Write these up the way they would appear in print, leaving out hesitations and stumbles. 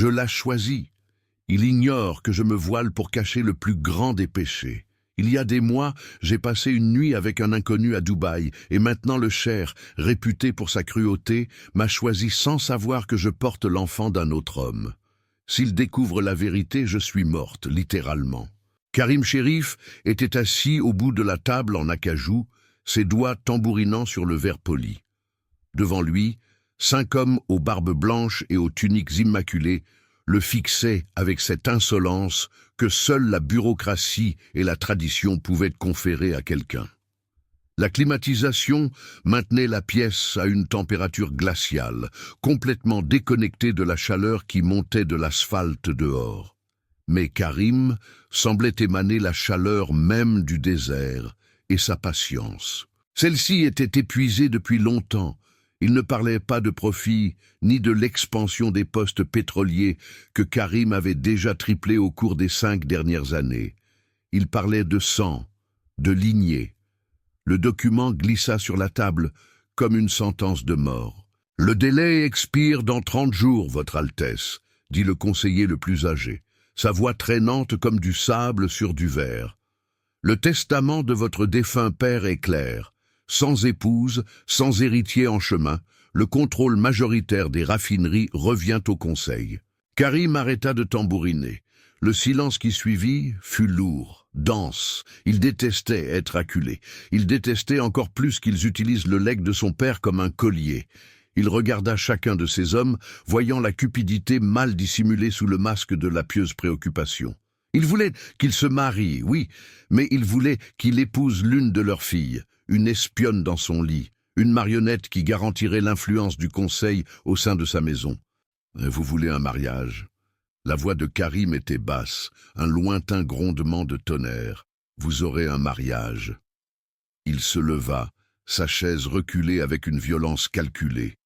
Je l'a choisi. Il ignore que je me voile pour cacher le plus grand des péchés. Il y a des mois, j'ai passé une nuit avec un inconnu à Dubaï, et maintenant le cher, réputé pour sa cruauté, m'a choisi sans savoir que je porte l'enfant d'un autre homme. S'il découvre la vérité, je suis morte, littéralement. Karim Chérif était assis au bout de la table en acajou, ses doigts tambourinant sur le verre poli. Devant lui, 5 hommes aux barbes blanches et aux tuniques immaculées le fixaient avec cette insolence que seule la bureaucratie et la tradition pouvaient conférer à quelqu'un. La climatisation maintenait la pièce à une température glaciale, complètement déconnectée de la chaleur qui montait de l'asphalte dehors. Mais Karim semblait émaner la chaleur même du désert et sa patience. Celle-ci était épuisée depuis longtemps. Il ne parlait pas de profit, ni de l'expansion des postes pétroliers que Karim avait déjà triplé au cours des 5 dernières années. Il parlait de sang, de lignée. Le document glissa sur la table comme une sentence de mort. « Le délai expire dans 30 jours, Votre Altesse », dit le conseiller le plus âgé, sa voix traînante comme du sable sur du verre. « Le testament de votre défunt père est clair. Sans épouse, sans héritier en chemin, le contrôle majoritaire des raffineries revient au Conseil. » Karim arrêta de tambouriner. Le silence qui suivit fut lourd, dense. Il détestait être acculé. Il détestait encore plus qu'ils utilisent le legs de son père comme un collier. Il regarda chacun de ces hommes, voyant la cupidité mal dissimulée sous le masque de la pieuse préoccupation. Il voulait qu'il se marie, oui, mais il voulait qu'il épouse l'une de leurs filles, une espionne dans son lit, une marionnette qui garantirait l'influence du Conseil au sein de sa maison. « Vous voulez un mariage ?» La voix de Karim était basse, un lointain grondement de tonnerre. « Vous aurez un mariage. » Il se leva, sa chaise reculée avec une violence calculée.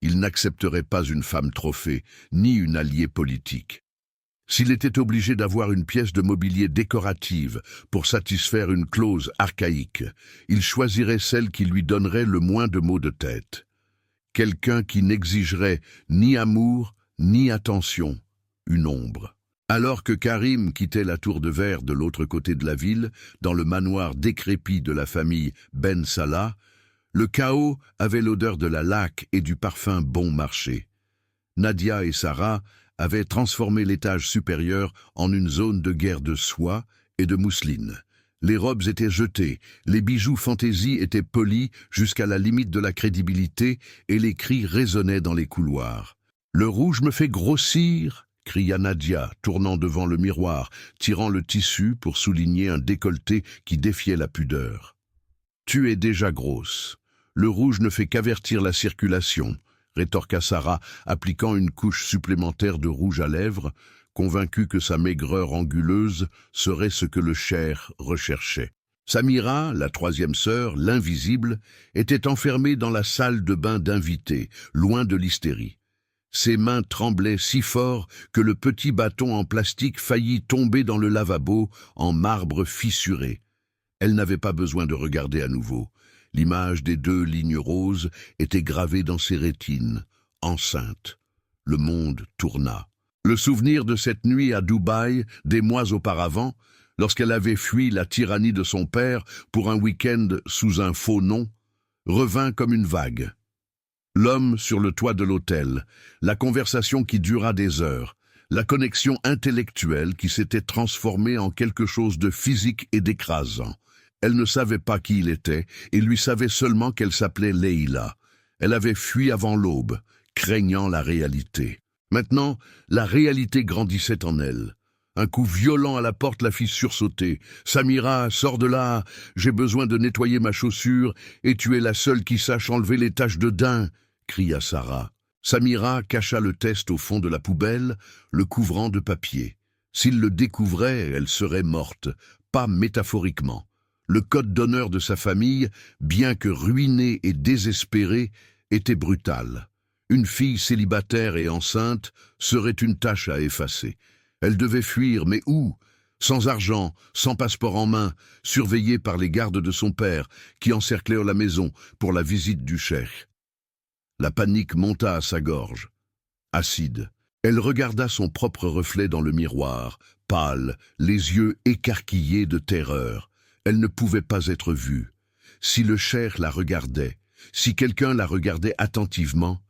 Il n'accepterait pas une femme trophée, ni une alliée politique. S'il était obligé d'avoir une pièce de mobilier décorative pour satisfaire une clause archaïque, il choisirait celle qui lui donnerait le moins de maux de tête. Quelqu'un qui n'exigerait ni amour, ni attention, une ombre. Alors que Karim quittait la tour de verre de l'autre côté de la ville, dans le manoir décrépit de la famille Ben Salah, le chaos avait l'odeur de la laque et du parfum bon marché. Nadia et Sarah avaient transformé l'étage supérieur en une zone de guerre de soie et de mousseline. Les robes étaient jetées, les bijoux fantaisie étaient polis jusqu'à la limite de la crédibilité et les cris résonnaient dans les couloirs. « Le rouge me fait grossir !» cria Nadia, tournant devant le miroir, tirant le tissu pour souligner un décolleté qui défiait la pudeur. « Tu es déjà grosse. Le rouge ne fait qu'avertir la circulation, » rétorqua Sarah, appliquant une couche supplémentaire de rouge à lèvres, convaincue que sa maigreur anguleuse serait ce que le cher recherchait. Samira, la 3e sœur, l'invisible, était enfermée dans la salle de bain d'invités, loin de l'hystérie. Ses mains tremblaient si fort que le petit bâton en plastique faillit tomber dans le lavabo en marbre fissuré. Elle n'avait pas besoin de regarder à nouveau. L'image des 2 lignes roses était gravée dans ses rétines, enceinte. Le monde tourna. Le souvenir de cette nuit à Dubaï, des mois auparavant, lorsqu'elle avait fui la tyrannie de son père pour un week-end sous un faux nom, revint comme une vague. L'homme sur le toit de l'hôtel, la conversation qui dura des heures, la connexion intellectuelle qui s'était transformée en quelque chose de physique et d'écrasant. Elle ne savait pas qui il était et lui savait seulement qu'elle s'appelait Leïla. Elle avait fui avant l'aube, craignant la réalité. Maintenant, la réalité grandissait en elle. Un coup violent à la porte la fit sursauter. « Samira, sors de là, j'ai besoin de nettoyer ma chaussure et tu es la seule qui sache enlever les taches de daim !» cria Sarah. Samira cacha le test au fond de la poubelle, le couvrant de papier. S'il le découvrait, elle serait morte, pas métaphoriquement. Le code d'honneur de sa famille, bien que ruiné et désespéré, était brutal. Une fille célibataire et enceinte serait une tâche à effacer. Elle devait fuir, mais où? Sans argent, sans passeport en main, surveillée par les gardes de son père, qui encerclèrent la maison pour la visite du cheikh. La panique monta à sa gorge. Acide. Elle regarda son propre reflet dans le miroir, pâle, les yeux écarquillés de terreur. Elle ne pouvait pas être vue. Si le cheikh la regardait, si quelqu'un la regardait attentivement,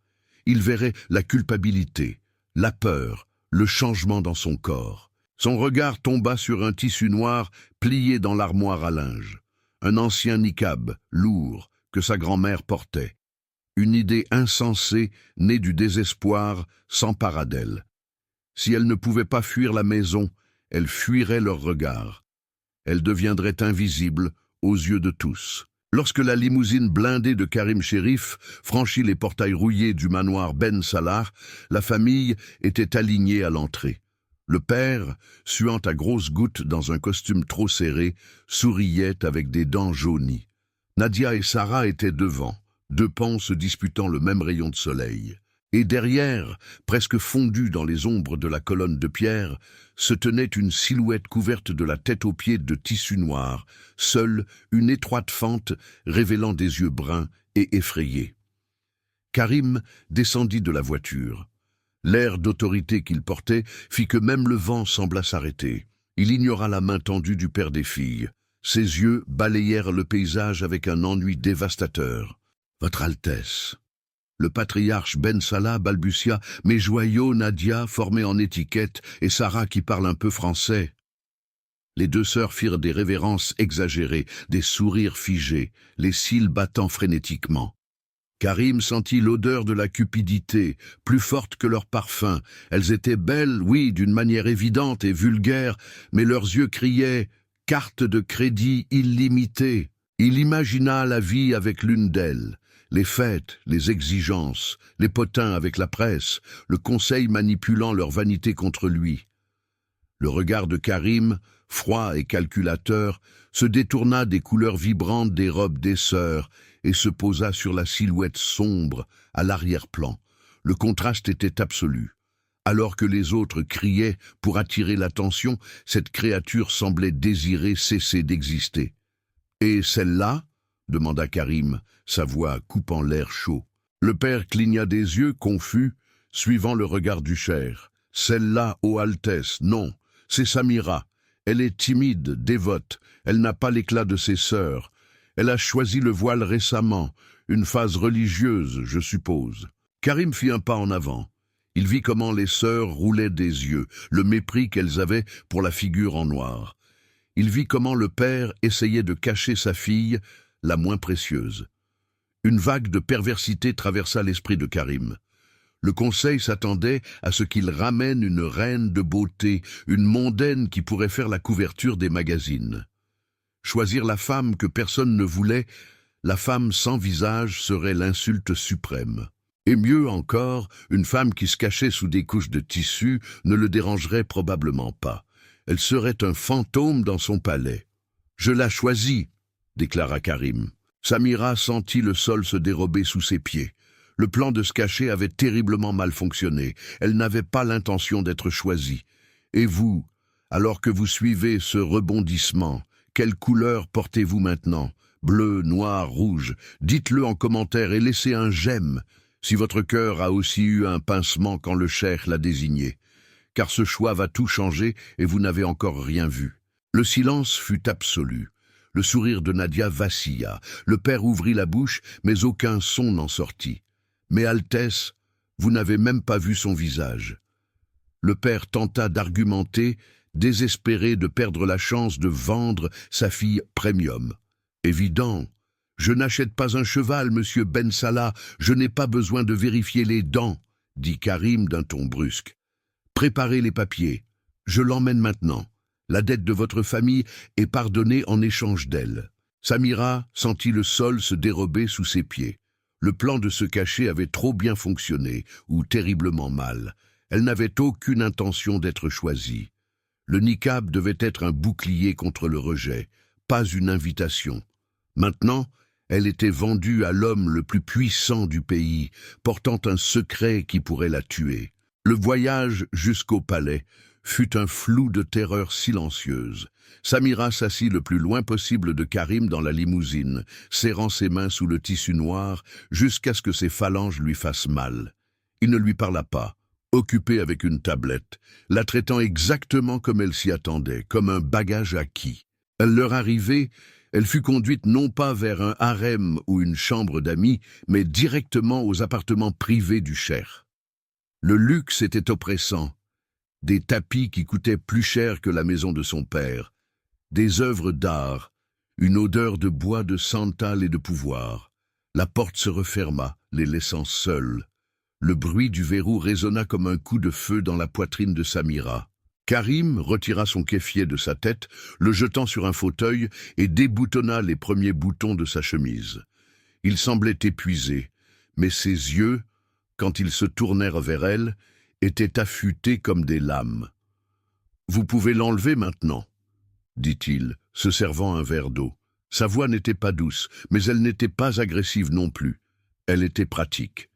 il verrait la culpabilité, la peur, le changement dans son corps. Son regard tomba sur un tissu noir plié dans l'armoire à linge. Un ancien niqab, lourd, que sa grand-mère portait. Une idée insensée, née du désespoir, s'empara d'elle. Si elle ne pouvait pas fuir la maison, elle fuirait leur regard. Elle deviendrait invisible aux yeux de tous. Lorsque la limousine blindée de Karim Chérif franchit les portails rouillés du manoir Ben Salah, la famille était alignée à l'entrée. Le père, suant à grosses gouttes dans un costume trop serré, souriait avec des dents jaunies. Nadia et Sarah étaient devant, deux pans se disputant le même rayon de soleil. Et derrière, presque fondue dans les ombres de la colonne de pierre, se tenait une silhouette couverte de la tête aux pieds de tissu noir, seule une étroite fente révélant des yeux bruns et effrayés. Karim descendit de la voiture. L'air d'autorité qu'il portait fit que même le vent sembla s'arrêter. Il ignora la main tendue du père des filles. Ses yeux balayèrent le paysage avec un ennui dévastateur. « Votre Altesse !» Le patriarche Ben Salah balbutia, « Mes joyaux, Nadia, formés en étiquette, et Sarah qui parle un peu français. » Les deux sœurs firent des révérences exagérées, des sourires figés, les cils battant frénétiquement. Karim sentit l'odeur de la cupidité, plus forte que leur parfum. Elles étaient belles, oui, d'une manière évidente et vulgaire, mais leurs yeux criaient « carte de crédit illimitée ». Il imagina la vie avec l'une d'elles. Les fêtes, les exigences, les potins avec la presse, le conseil manipulant leur vanité contre lui. Le regard de Karim, froid et calculateur, se détourna des couleurs vibrantes des robes des sœurs et se posa sur la silhouette sombre, à l'arrière-plan. Le contraste était absolu. Alors que les autres criaient pour attirer l'attention, cette créature semblait désirer cesser d'exister. « Et celle-là » demanda Karim, sa voix coupant l'air chaud. Le père cligna des yeux, confus, suivant le regard du cheikh. « Celle-là, ô Altesse, non, c'est Samira. Elle est timide, dévote, elle n'a pas l'éclat de ses sœurs. Elle a choisi le voile récemment, une phase religieuse, je suppose. » Karim fit un pas en avant. Il vit comment les sœurs roulaient des yeux, le mépris qu'elles avaient pour la figure en noir. Il vit comment le père essayait de cacher sa fille, la moins précieuse. Une vague de perversité traversa l'esprit de Karim. Le conseil s'attendait à ce qu'il ramène une reine de beauté, une mondaine qui pourrait faire la couverture des magazines. Choisir la femme que personne ne voulait, la femme sans visage serait l'insulte suprême. Et mieux encore, une femme qui se cachait sous des couches de tissu ne le dérangerait probablement pas. Elle serait un fantôme dans son palais. « Je la choisis », déclara Karim. Samira sentit le sol se dérober sous ses pieds. Le plan de se cacher avait terriblement mal fonctionné. Elle n'avait pas l'intention d'être choisie. Et vous, alors que vous suivez ce rebondissement, quelle couleur portez-vous maintenant? Bleu, noir, rouge? Dites-le en commentaire et laissez un j'aime si votre cœur a aussi eu un pincement quand le cheikh l'a désigné. Car ce choix va tout changer et vous n'avez encore rien vu. Le silence fut absolu. Le sourire de Nadia vacilla. Le père ouvrit la bouche, mais aucun son n'en sortit. « Mais Altesse, vous n'avez même pas vu son visage. » Le père tenta d'argumenter, désespéré de perdre la chance de vendre sa fille premium. « Évident. Je n'achète pas un cheval, monsieur Ben Salah. Je n'ai pas besoin de vérifier les dents, » dit Karim d'un ton brusque. « Préparez les papiers. Je l'emmène maintenant. La dette de votre famille est pardonnée en échange d'elle. » Samira sentit le sol se dérober sous ses pieds. Le plan de se cacher avait trop bien fonctionné, ou terriblement mal. Elle n'avait aucune intention d'être choisie. Le niqab devait être un bouclier contre le rejet, pas une invitation. Maintenant, elle était vendue à l'homme le plus puissant du pays, portant un secret qui pourrait la tuer. Le voyage jusqu'au palais fut un flou de terreur silencieuse. Samira s'assit le plus loin possible de Karim dans la limousine, serrant ses mains sous le tissu noir jusqu'à ce que ses phalanges lui fassent mal. Il ne lui parla pas. occupée avec une tablette, la traitant exactement comme elle s'y attendait, comme un bagage acquis. À leur arrivée, elle fut conduite non pas vers un harem ou une chambre d'amis, mais directement aux appartements privés du cheikh. Le luxe était oppressant. Des tapis qui coûtaient plus cher que la maison de son père, des œuvres d'art, une odeur de bois de santal et de pouvoir. La porte se referma, les laissant seuls. Le bruit du verrou résonna comme un coup de feu dans la poitrine de Samira. Karim retira son kéfier de sa tête, le jetant sur un fauteuil et déboutonna les premiers boutons de sa chemise. Il semblait épuisé, mais ses yeux, quand ils se tournèrent vers elle, étaient affûtés comme des lames. « Vous pouvez l'enlever maintenant » dit-il, se servant un verre d'eau. Sa voix n'était pas douce, mais elle n'était pas agressive non plus. Elle était pratique.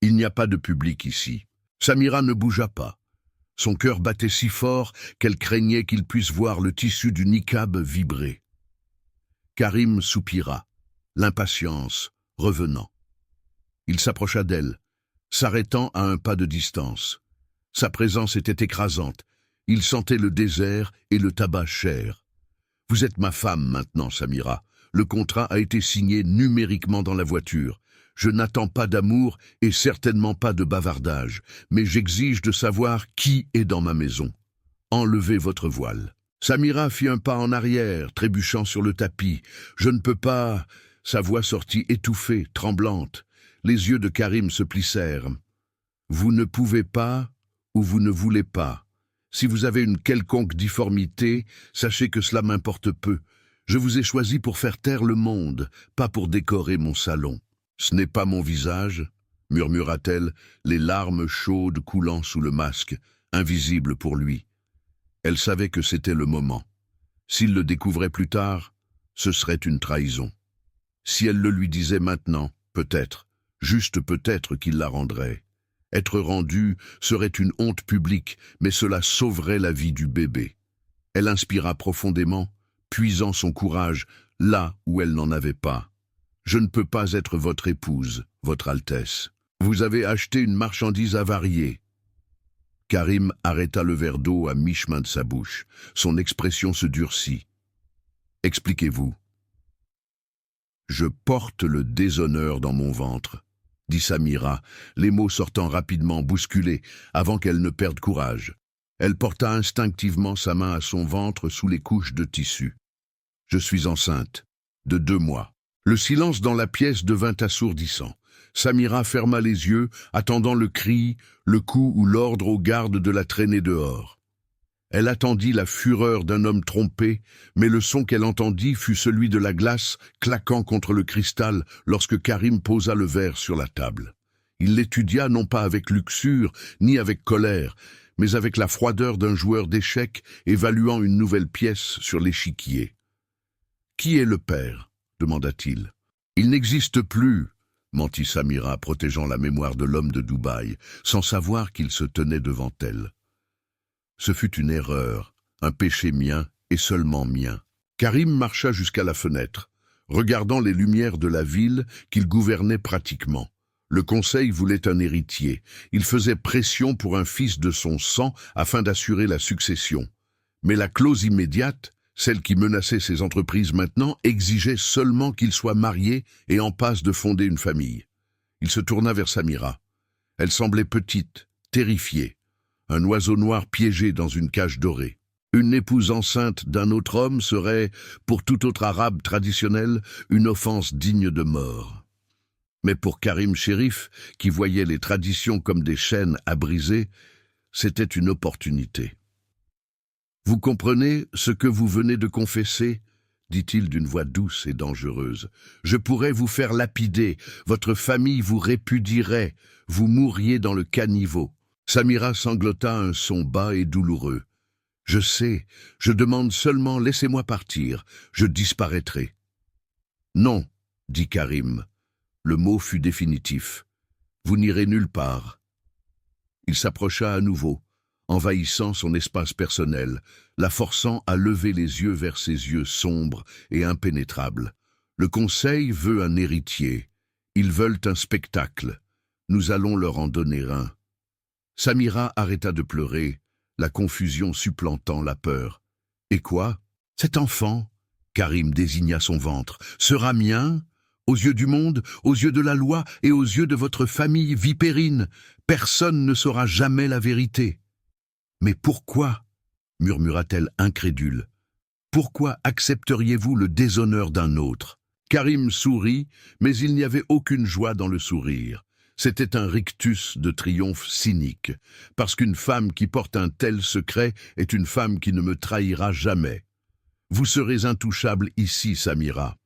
Il n'y a pas de public ici. Samira ne bougea pas. Son cœur battait si fort qu'elle craignait qu'il puisse voir le tissu du niqab vibrer. Karim soupira, l'impatience revenant. Il s'approcha d'elle, s'arrêtant à un pas de distance. Sa présence était écrasante. Il sentait le désert et le tabac cher. « Vous êtes ma femme maintenant, Samira. Le contrat a été signé numériquement dans la voiture. Je n'attends pas d'amour et certainement pas de bavardage, mais j'exige de savoir qui est dans ma maison. Enlevez votre voile. » Samira fit un pas en arrière, trébuchant sur le tapis. « Je ne peux pas... » Sa voix sortit étouffée, tremblante. Les yeux de Karim se plissèrent. « Vous ne pouvez pas ou vous ne voulez pas. Si vous avez une quelconque difformité, sachez que cela m'importe peu. Je vous ai choisi pour faire taire le monde, pas pour décorer mon salon. » « Ce n'est pas mon visage, » murmura-t-elle, les larmes chaudes coulant sous le masque, invisible pour lui. Elle savait que c'était le moment. S'il le découvrait plus tard, ce serait une trahison. Si elle le lui disait maintenant, peut-être, juste peut-être qu'il la rendrait. Être rendue serait une honte publique, mais cela sauverait la vie du bébé. Elle inspira profondément, puisant son courage là où elle n'en avait pas. « Je ne peux pas être votre épouse, votre Altesse. Vous avez acheté une marchandise avariée. » Karim arrêta le verre d'eau à mi-chemin de sa bouche. Son expression se durcit. « Expliquez-vous. »« Je porte le déshonneur dans mon ventre, » dit Samira, les mots sortant rapidement, bousculés, avant qu'elle ne perde courage. Elle porta instinctivement sa main à son ventre sous les couches de tissu. « Je suis enceinte, de 2 mois. » Le silence dans la pièce devint assourdissant. Samira ferma les yeux, attendant le cri, le coup ou l'ordre aux gardes de la traîner dehors. Elle attendit la fureur d'un homme trompé, mais le son qu'elle entendit fut celui de la glace claquant contre le cristal lorsque Karim posa le verre sur la table. Il l'étudia non pas avec luxure, ni avec colère, mais avec la froideur d'un joueur d'échecs évaluant une nouvelle pièce sur l'échiquier. « Qui est le père ?» demanda-t-il. « Il n'existe plus, » mentit Samira, protégeant la mémoire de l'homme de Dubaï, sans savoir qu'il se tenait devant elle. Ce fut une erreur, un péché mien et seulement mien. Karim marcha jusqu'à la fenêtre, regardant les lumières de la ville qu'il gouvernait pratiquement. Le conseil voulait un héritier. Il faisait pression pour un fils de son sang afin d'assurer la succession. Mais la clause immédiate, celle qui menaçait ses entreprises maintenant, exigeait seulement qu'il soit marié et en passe de fonder une famille. Il se tourna vers Samira. Elle semblait petite, terrifiée, un oiseau noir piégé dans une cage dorée. Une épouse enceinte d'un autre homme serait, pour tout autre arabe traditionnel, une offense digne de mort. Mais pour Karim Chérif, qui voyait les traditions comme des chaînes à briser, c'était une opportunité. « Vous comprenez ce que vous venez de confesser ?» dit-il d'une voix douce et dangereuse. « Je pourrais vous faire lapider, votre famille vous répudierait, vous mourriez dans le caniveau. » Samira sanglota un son bas et douloureux. « Je sais, je demande seulement laissez-moi partir, je disparaîtrai. »« Non, » dit Karim. Le mot fut définitif. « Vous n'irez nulle part. » Il s'approcha à nouveau, envahissant son espace personnel, la forçant à lever les yeux vers ses yeux sombres et impénétrables. Le conseil veut un héritier. Ils veulent un spectacle. Nous allons leur en donner un. Samira arrêta de pleurer, la confusion supplantant la peur. « Et quoi? Cet enfant ?» Karim désigna son ventre. « Sera mien? Aux yeux du monde, aux yeux de la loi et aux yeux de votre famille vipérine, personne ne saura jamais la vérité. »« Mais pourquoi ?» murmura-t-elle incrédule. « Pourquoi accepteriez-vous le déshonneur d'un autre ?» Karim sourit, mais il n'y avait aucune joie dans le sourire. C'était un rictus de triomphe cynique, parce qu'une femme qui porte un tel secret est une femme qui ne me trahira jamais. Vous serez intouchable ici, Samira.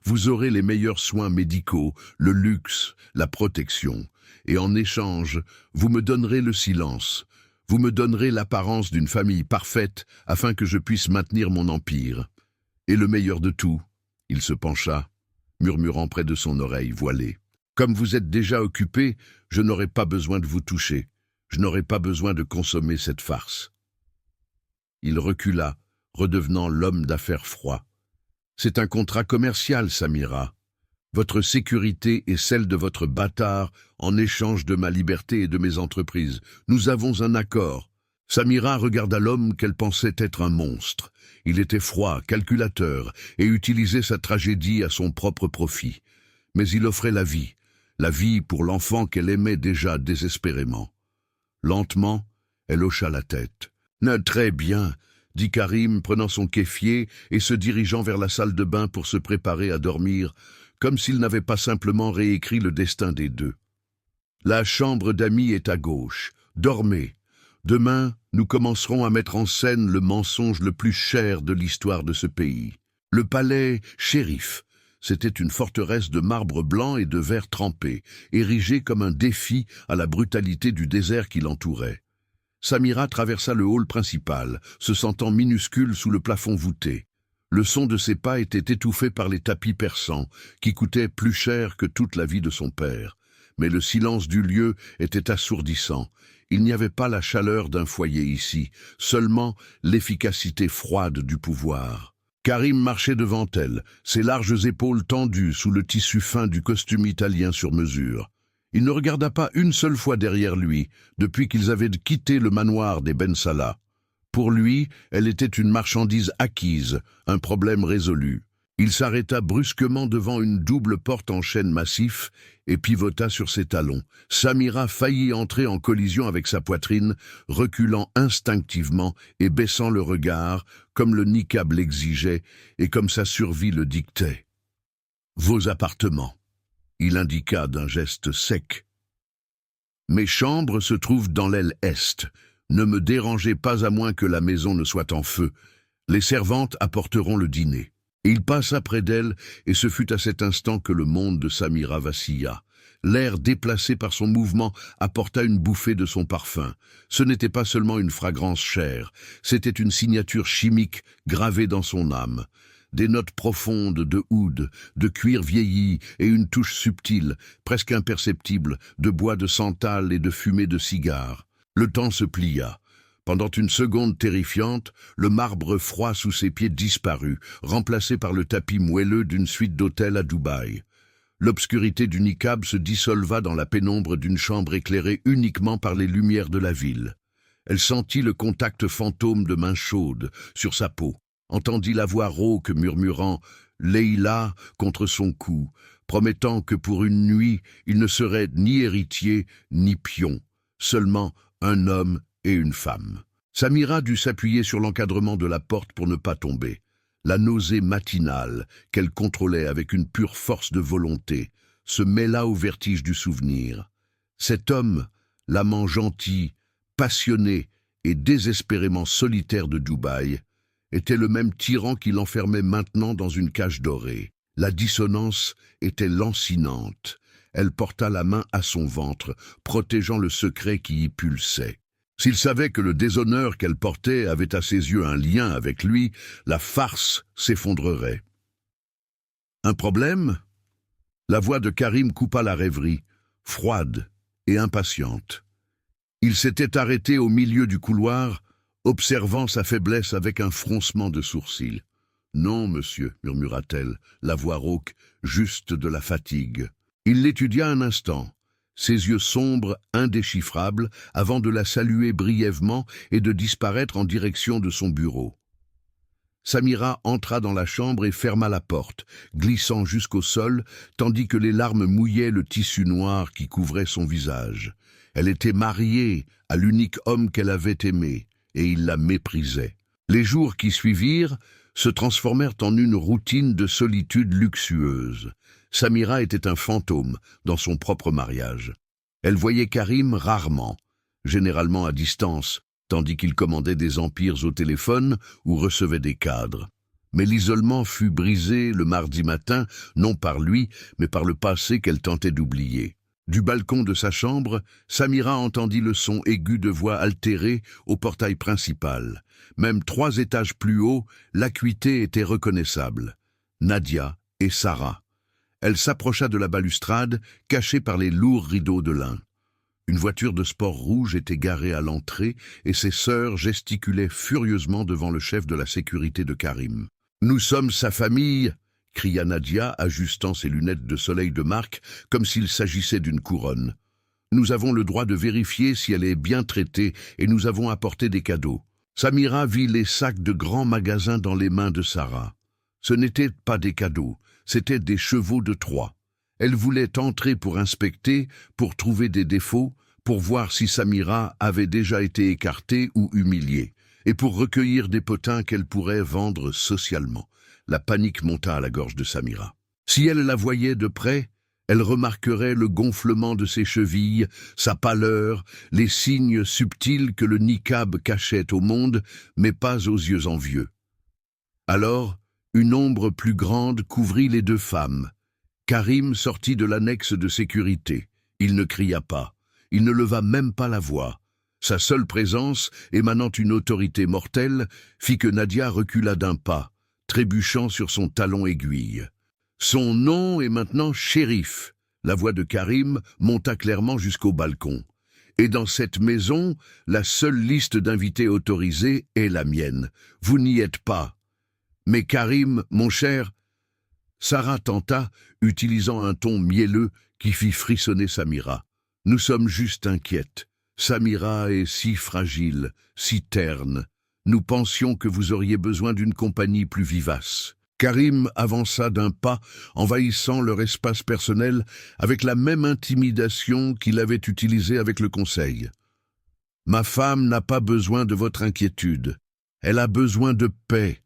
Vous aurez les meilleurs soins médicaux, le luxe, la protection, et en échange, vous me donnerez le silence. Vous me donnerez l'apparence d'une famille parfaite afin que je puisse maintenir mon empire. Et le meilleur de tout, il se pencha, murmurant près de son oreille voilée. Comme vous êtes déjà occupé, je n'aurai pas besoin de vous toucher. Je n'aurai pas besoin de consommer cette farce. Il recula, redevenant l'homme d'affaires froid. C'est un contrat commercial, Samira. Votre sécurité est celle de votre bâtard en échange de ma liberté et de mes entreprises. Nous avons un accord. Samira regarda l'homme qu'elle pensait être un monstre. Il était froid, calculateur, et utilisait sa tragédie à son propre profit. Mais il offrait la vie pour l'enfant qu'elle aimait déjà désespérément. Lentement, elle hocha la tête. « Très bien », dit Karim, prenant son kéfier et se dirigeant vers la salle de bain pour se préparer à dormir, comme s'il n'avait pas simplement réécrit le destin des deux. « La chambre d'amis est à gauche. Dormez. Demain, nous commencerons à mettre en scène le mensonge le plus cher de l'histoire de ce pays. Le palais shérif. C'était une forteresse de marbre blanc et de verre trempé, érigée comme un défi à la brutalité du désert qui l'entourait. Samira traversa le hall principal, se sentant minuscule sous le plafond voûté. Le son de ses pas était étouffé par les tapis persans, qui coûtaient plus cher que toute la vie de son père. Mais le silence du lieu était assourdissant. Il n'y avait pas la chaleur d'un foyer ici, seulement l'efficacité froide du pouvoir. Karim marchait devant elle, ses larges épaules tendues sous le tissu fin du costume italien sur mesure. Il ne regarda pas une seule fois derrière lui, depuis qu'ils avaient quitté le manoir des Ben Salah. Pour lui, elle était une marchandise acquise, un problème résolu. Il s'arrêta brusquement devant une double porte en chêne massif et pivota sur ses talons. Samira faillit entrer en collision avec sa poitrine, reculant instinctivement et baissant le regard, comme le niqab l'exigeait et comme sa survie le dictait. « Vos appartements », il indiqua d'un geste sec. « Mes chambres se trouvent dans l'aile est. Ne me dérangez pas à moins que la maison ne soit en feu. Les servantes apporteront le dîner. » Il passa près d'elle, et ce fut à cet instant que le monde de Samira vacilla. L'air déplacé par son mouvement apporta une bouffée de son parfum. Ce n'était pas seulement une fragrance chère, c'était une signature chimique gravée dans son âme. Des notes profondes de oud, de cuir vieilli et une touche subtile, presque imperceptible, de bois de santal et de fumée de cigare. Le temps se plia. Pendant une seconde terrifiante, le marbre froid sous ses pieds disparut, remplacé par le tapis moelleux d'une suite d'hôtels à Dubaï. L'obscurité du niqab se dissolva dans la pénombre d'une chambre éclairée uniquement par les lumières de la ville. Elle sentit le contact fantôme de mains chaudes sur sa peau, entendit la voix rauque murmurant « Leïla » contre son cou, promettant que pour une nuit, il ne serait ni héritier ni pion, seulement un homme et une femme. Samira dut s'appuyer sur l'encadrement de la porte pour ne pas tomber. La nausée matinale, qu'elle contrôlait avec une pure force de volonté, se mêla au vertige du souvenir. Cet homme, l'amant gentil, passionné et désespérément solitaire de Dubaï, était le même tyran qui l'enfermait maintenant dans une cage dorée. La dissonance était lancinante. Elle porta la main à son ventre, protégeant le secret qui y pulsait. S'il savait que le déshonneur qu'elle portait avait à ses yeux un lien avec lui, la farce s'effondrerait. Un problème ? La voix de Karim coupa la rêverie, froide et impatiente. Il s'était arrêté au milieu du couloir, observant sa faiblesse avec un froncement de sourcils. « Non, monsieur, » murmura-t-elle, la voix rauque, juste de la fatigue. Il l'étudia un instant. ses yeux sombres, indéchiffrables, avant de la saluer brièvement et de disparaître en direction de son bureau. Samira entra dans la chambre et ferma la porte, glissant jusqu'au sol, tandis que les larmes mouillaient le tissu noir qui couvrait son visage. Elle était mariée à l'unique homme qu'elle avait aimé, et il la méprisait. Les jours qui suivirent se transformèrent en une routine de solitude luxueuse. Samira était un fantôme dans son propre mariage. Elle voyait Karim rarement, généralement à distance, tandis qu'il commandait des empires au téléphone ou recevait des cadres. Mais l'isolement fut brisé le mardi matin, non par lui, mais par le passé qu'elle tentait d'oublier. Du balcon de sa chambre, Samira entendit le son aigu de voix altérée au portail principal. Même 3 étages plus haut, l'acuité était reconnaissable. Nadia et Sarah. Elle s'approcha de la balustrade, cachée par les lourds rideaux de lin. Une voiture de sport rouge était garée à l'entrée et ses sœurs gesticulaient furieusement devant le chef de la sécurité de Karim. « Nous sommes sa famille !» cria Nadia, ajustant ses lunettes de soleil de marque comme s'il s'agissait d'une couronne. « Nous avons le droit de vérifier si elle est bien traitée et nous avons apporté des cadeaux. » Samira vit les sacs de grands magasins dans les mains de Sarah. Ce n'étaient pas des cadeaux, c'étaient des chevaux de Troie. Elle voulait entrer pour inspecter, pour trouver des défauts, pour voir si Samira avait déjà été écartée ou humiliée, et pour recueillir des potins qu'elle pourrait vendre socialement. La panique monta à la gorge de Samira. Si elle la voyait de près, elle remarquerait le gonflement de ses chevilles, sa pâleur, les signes subtils que le niqab cachait au monde, mais pas aux yeux envieux. Alors, une ombre plus grande couvrit les 2 femmes. Karim sortit de l'annexe de sécurité. Il ne cria pas. Il ne leva même pas la voix. Sa seule présence, émanant une autorité mortelle, fit que Nadia recula d'un pas, trébuchant sur son talon aiguille. Son nom est maintenant shérif. La voix de Karim monta clairement jusqu'au balcon. Et dans cette maison, la seule liste d'invités autorisés est la mienne. Vous n'y êtes pas. Mais Karim, mon cher... Sarah tenta, utilisant un ton mielleux qui fit frissonner Samira. « Nous sommes juste inquiètes. Samira est si fragile, si terne. Nous pensions que vous auriez besoin d'une compagnie plus vivace. » Karim avança d'un pas, envahissant leur espace personnel avec la même intimidation qu'il avait utilisée avec le conseil. « Ma femme n'a pas besoin de votre inquiétude. Elle a besoin de paix.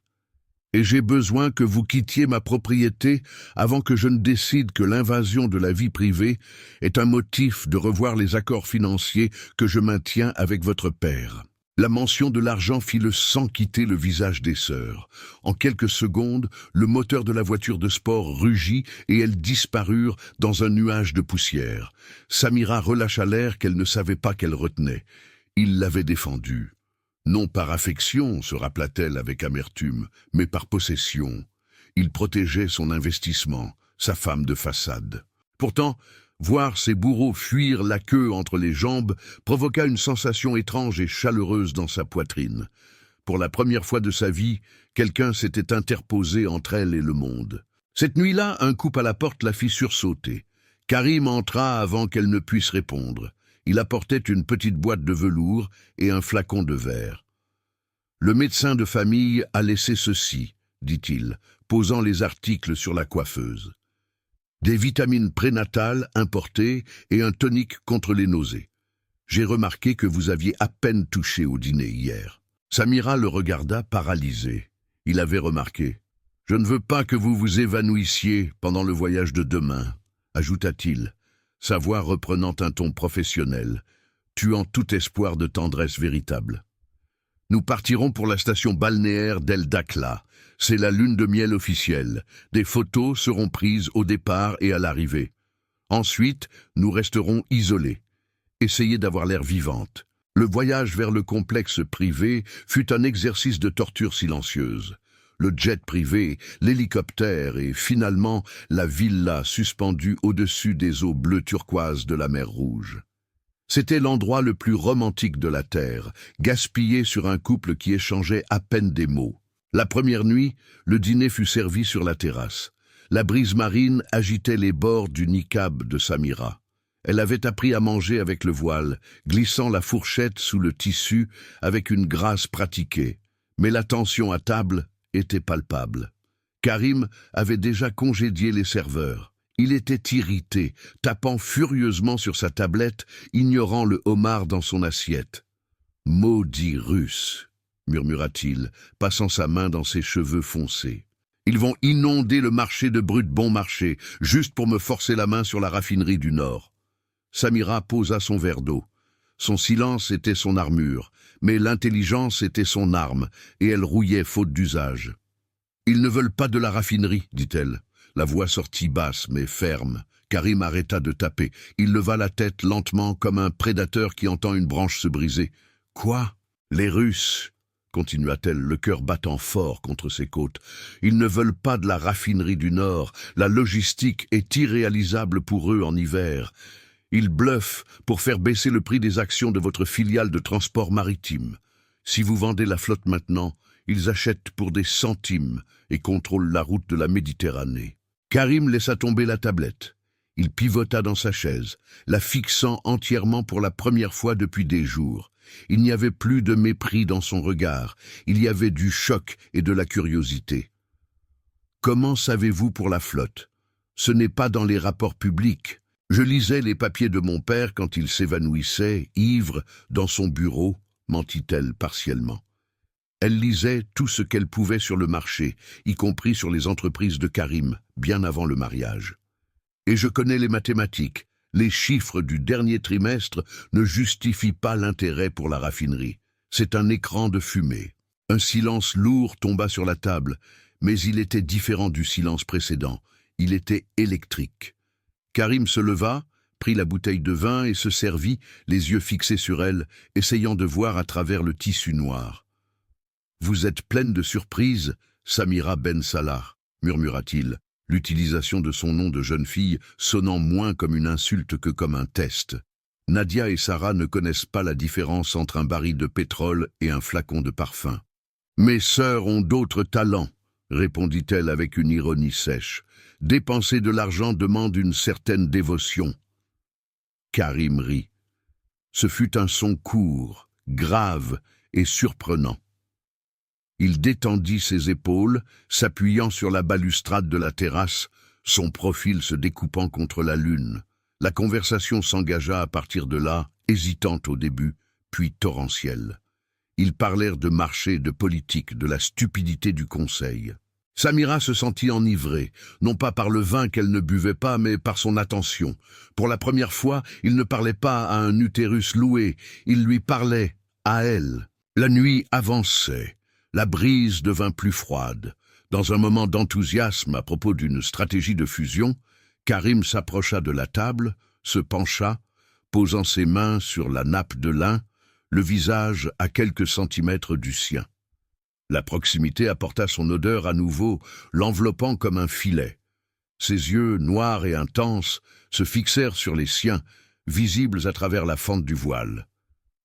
Et j'ai besoin que vous quittiez ma propriété avant que je ne décide que l'invasion de la vie privée est un motif de revoir les accords financiers que je maintiens avec votre père. » La mention de l'argent fit le sang quitter le visage des sœurs. En quelques secondes, le moteur de la voiture de sport rugit et elles disparurent dans un nuage de poussière. Samira relâcha l'air qu'elle ne savait pas qu'elle retenait. Il l'avait défendue. Non par affection, se rappela-t-elle avec amertume, mais par possession. Il protégeait son investissement, sa femme de façade. Pourtant, voir ses bourreaux fuir la queue entre les jambes provoqua une sensation étrange et chaleureuse dans sa poitrine. Pour la première fois de sa vie, quelqu'un s'était interposé entre elle et le monde. Cette nuit-là, un coup à la porte la fit sursauter. Karim entra avant qu'elle ne puisse répondre. Il apportait une petite boîte de velours et un flacon de verre. « Le médecin de famille a laissé ceci, » dit-il, posant les articles sur la coiffeuse. « Des vitamines prénatales importées et un tonique contre les nausées. J'ai remarqué que vous aviez à peine touché au dîner hier. » Samira le regarda paralysé. Il avait remarqué. « Je ne veux pas que vous vous évanouissiez pendant le voyage de demain, » ajouta-t-il, sa voix reprenant un ton professionnel, tuant tout espoir de tendresse véritable. « Nous partirons pour la station balnéaire d'El Dakhla. C'est la lune de miel officielle. Des photos seront prises au départ et à l'arrivée. Ensuite, nous resterons isolés. Essayez d'avoir l'air vivante. » Le voyage vers le complexe privé fut un exercice de torture silencieuse. Le jet privé, l'hélicoptère et finalement la villa suspendue au-dessus des eaux bleu turquoise de la mer Rouge. C'était l'endroit le plus romantique de la Terre, gaspillé sur un couple qui échangeait à peine des mots. La première nuit, le dîner fut servi sur la terrasse. La brise marine agitait les bords du niqab de Samira. Elle avait appris à manger avec le voile, glissant la fourchette sous le tissu avec une grâce pratiquée. Mais la tension à table était palpable. Karim avait déjà congédié les serveurs. Il était irrité, tapant furieusement sur sa tablette, ignorant le homard dans son assiette. « Maudit Russe !» murmura-t-il, passant sa main dans ses cheveux foncés. « Ils vont inonder le marché de brut bon marché, juste pour me forcer la main sur la raffinerie du Nord. » Samira posa son verre d'eau. Son silence était son armure, mais l'intelligence était son arme, et elle rouillait faute d'usage. « Ils ne veulent pas de la raffinerie, dit-elle. » La voix sortit basse, mais ferme. Karim arrêta de taper. Il leva la tête lentement, comme un prédateur qui entend une branche se briser. « Quoi ? Les Russes ?» continua-t-elle, le cœur battant fort contre ses côtes. « Ils ne veulent pas de la raffinerie du Nord. La logistique est irréalisable pour eux en hiver. Ils bluffent pour faire baisser le prix des actions de votre filiale de transport maritime. Si vous vendez la flotte maintenant, ils achètent pour des centimes et contrôlent la route de la Méditerranée. » Karim laissa tomber la tablette. Il pivota dans sa chaise, la fixant entièrement pour la première fois depuis des jours. Il n'y avait plus de mépris dans son regard, il y avait du choc et de la curiosité. « Comment savez-vous pour la flotte ? Ce n'est pas dans les rapports publics. Je lisais les papiers de mon père quand il s'évanouissait, ivre, dans son bureau, mentit-elle partiellement. Elle lisait tout ce qu'elle pouvait sur le marché, y compris sur les entreprises de Karim, bien avant le mariage. Et je connais les mathématiques. Les chiffres du dernier trimestre ne justifient pas l'intérêt pour la raffinerie. C'est un écran de fumée. Un silence lourd tomba sur la table, mais il était différent du silence précédent. Il était électrique. Karim se leva, prit la bouteille de vin et se servit, les yeux fixés sur elle, essayant de voir à travers le tissu noir. « Vous êtes pleine de surprises, Samira Ben Salah, » murmura-t-il, l'utilisation de son nom de jeune fille sonnant moins comme une insulte que comme un test. Nadia et Sarah ne connaissent pas la différence entre un baril de pétrole et un flacon de parfum. « Mes sœurs ont d'autres talents, » répondit-elle avec une ironie sèche. « Dépenser de l'argent demande une certaine dévotion. » Karim rit. Ce fut un son court, grave et surprenant. Il détendit ses épaules, s'appuyant sur la balustrade de la terrasse, son profil se découpant contre la lune. La conversation s'engagea à partir de là, hésitante au début, puis torrentielle. Ils parlèrent de marché, de politique, de la stupidité du conseil. Samira se sentit enivrée, non pas par le vin qu'elle ne buvait pas, mais par son attention. Pour la première fois, il ne parlait pas à un utérus loué, il lui parlait à elle. La nuit avançait. La brise devint plus froide. Dans un moment d'enthousiasme à propos d'une stratégie de fusion, Karim s'approcha de la table, se pencha, posant ses mains sur la nappe de lin, le visage à quelques centimètres du sien. La proximité apporta son odeur à nouveau, l'enveloppant comme un filet. Ses yeux, noirs et intenses, se fixèrent sur les siens, visibles à travers la fente du voile.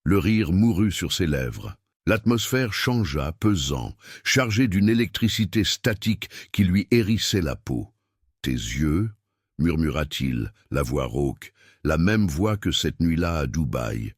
Le rire mourut sur ses lèvres. L'atmosphère changea, pesant, chargée d'une électricité statique qui lui hérissait la peau. « Tes yeux » murmura-t-il, la voix rauque, la même voix que cette nuit-là à Dubaï.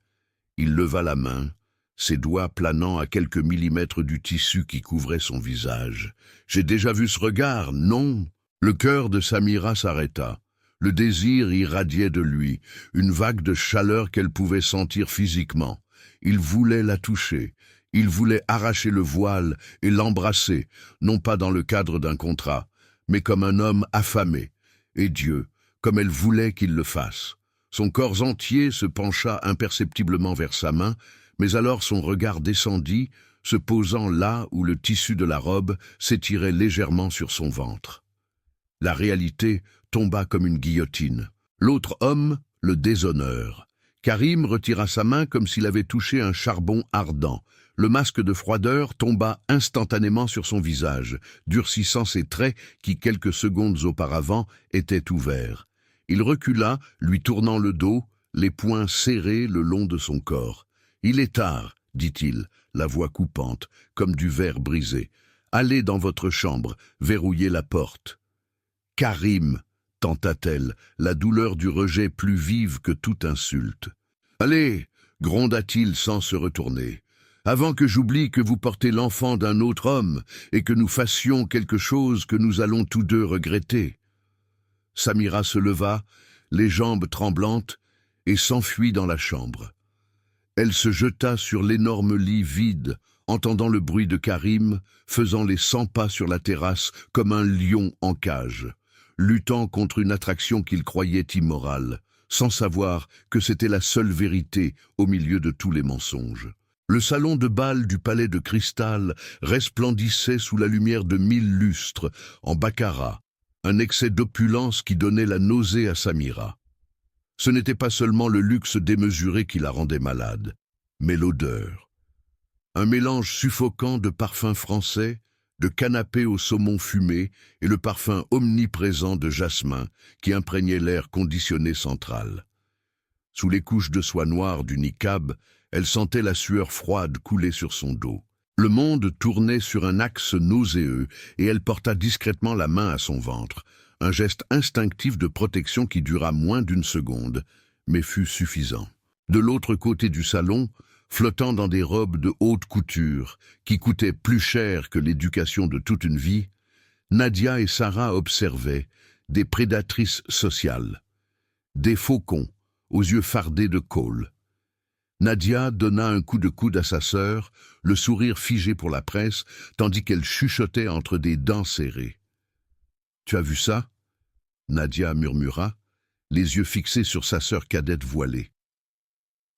Il leva la main, ses doigts planant à quelques millimètres du tissu qui couvrait son visage. « J'ai déjà vu ce regard, non ?» Le cœur de Samira s'arrêta. Le désir irradiait de lui, une vague de chaleur qu'elle pouvait sentir physiquement. Il voulait la toucher. Il voulait arracher le voile et l'embrasser, non pas dans le cadre d'un contrat, mais comme un homme affamé. Et Dieu, comme elle voulait qu'il le fasse. Son corps entier se pencha imperceptiblement vers sa main, mais alors son regard descendit, se posant là où le tissu de la robe s'étirait légèrement sur son ventre. La réalité tomba comme une guillotine. L'autre homme le déshonore. Karim retira sa main comme s'il avait touché un charbon ardent. Le masque de froideur tomba instantanément sur son visage, durcissant ses traits qui, quelques secondes auparavant, étaient ouverts. Il recula, lui tournant le dos, les poings serrés le long de son corps. « Il est tard, » dit-il, la voix coupante, comme du verre brisé. « Allez dans votre chambre, verrouillez la porte. » Karim, tenta-t-elle, la douleur du rejet plus vive que toute insulte. « Allez !» gronda-t-il sans se retourner. « Avant que j'oublie que vous portez l'enfant d'un autre homme et que nous fassions quelque chose que nous allons tous deux regretter. » Samira se leva, les jambes tremblantes, et s'enfuit dans la chambre. Elle se jeta sur l'énorme lit vide, entendant le bruit de Karim, faisant les 100 pas sur la terrasse comme un lion en cage, luttant contre une attraction qu'il croyait immorale, sans savoir que c'était la seule vérité au milieu de tous les mensonges. Le salon de bal du palais de cristal resplendissait sous la lumière de 1000 lustres, en baccarat, un excès d'opulence qui donnait la nausée à Samira. Ce n'était pas seulement le luxe démesuré qui la rendait malade, mais l'odeur. Un mélange suffocant de parfums français, de canapés au saumon fumé et le parfum omniprésent de jasmin qui imprégnait l'air conditionné central. Sous les couches de soie noire du niqab, elle sentait la sueur froide couler sur son dos. Le monde tournait sur un axe nauséeux et elle porta discrètement la main à son ventre, un geste instinctif de protection qui dura moins d'une seconde, mais fut suffisant. De l'autre côté du salon, flottant dans des robes de haute couture, qui coûtaient plus cher que l'éducation de toute une vie, Nadia et Sarah observaient des prédatrices sociales, des faucons aux yeux fardés de colle. Nadia donna un coup de coude à sa sœur, le sourire figé pour la presse, tandis qu'elle chuchotait entre des dents serrées. « Tu as vu ça ?» Nadia murmura, les yeux fixés sur sa sœur cadette voilée.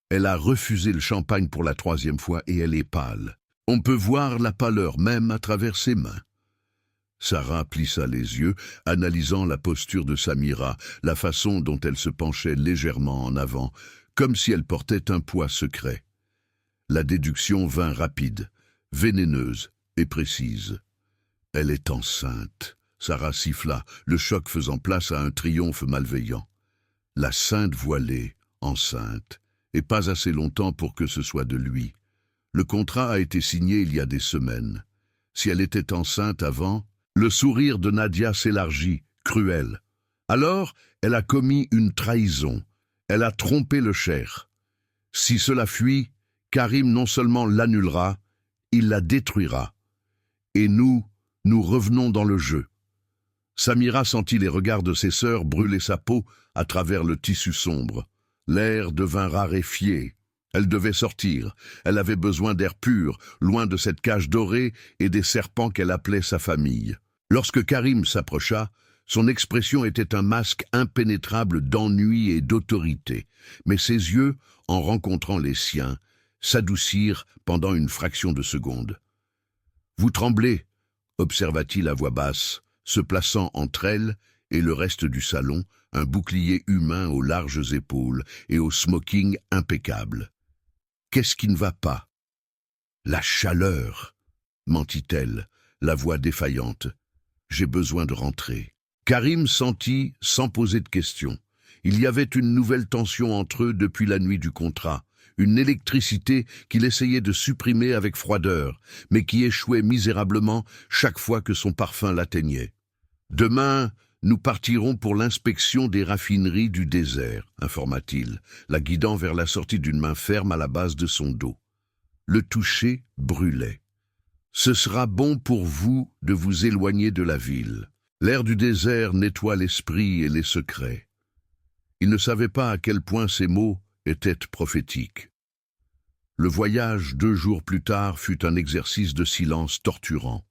Elle a refusé le champagne pour la 3e fois et elle est pâle. On peut voir la pâleur même à travers ses mains. Sarah plissa les yeux, analysant la posture de Samira, la façon dont elle se penchait légèrement en avant, comme si elle portait un poids secret. La déduction vint rapide, vénéneuse et précise. Elle est enceinte. Sarah siffla, le choc faisant place à un triomphe malveillant. La sainte voilée, enceinte. Et pas assez longtemps pour que ce soit de lui. Le contrat a été signé il y a des semaines. Si elle était enceinte avant, le sourire de Nadia s'élargit, cruel. Alors, elle a commis une trahison. Elle a trompé le cher. Si cela fuit, Karim non seulement l'annulera, il la détruira. Et nous revenons dans le jeu. Samira sentit les regards de ses sœurs brûler sa peau à travers le tissu sombre. L'air devint raréfié. Elle devait sortir. Elle avait besoin d'air pur, loin de cette cage dorée et des serpents qu'elle appelait sa famille. Lorsque Karim s'approcha, son expression était un masque impénétrable d'ennui et d'autorité. Mais ses yeux, en rencontrant les siens, s'adoucirent pendant une fraction de seconde. « Vous tremblez » observa-t-il à voix basse, se plaçant entre elle et le reste du salon, un bouclier humain aux larges épaules et au smoking impeccable. « Qu'est-ce qui ne va pas ?»« La chaleur, » mentit-elle, la voix défaillante. « J'ai besoin de rentrer. » Karim sentit, sans poser de questions. Il y avait une nouvelle tension entre eux depuis la nuit du contrat, une électricité qu'il essayait de supprimer avec froideur, mais qui échouait misérablement chaque fois que son parfum l'atteignait. « Demain, nous partirons pour l'inspection des raffineries du désert, informa-t-il, la guidant vers la sortie d'une main ferme à la base de son dos. Le toucher brûlait. Ce sera bon pour vous de vous éloigner de la ville. L'air du désert nettoie l'esprit et les secrets. Il ne savait pas à quel point ces mots étaient prophétiques. Le voyage 2 jours plus tard fut un exercice de silence torturant.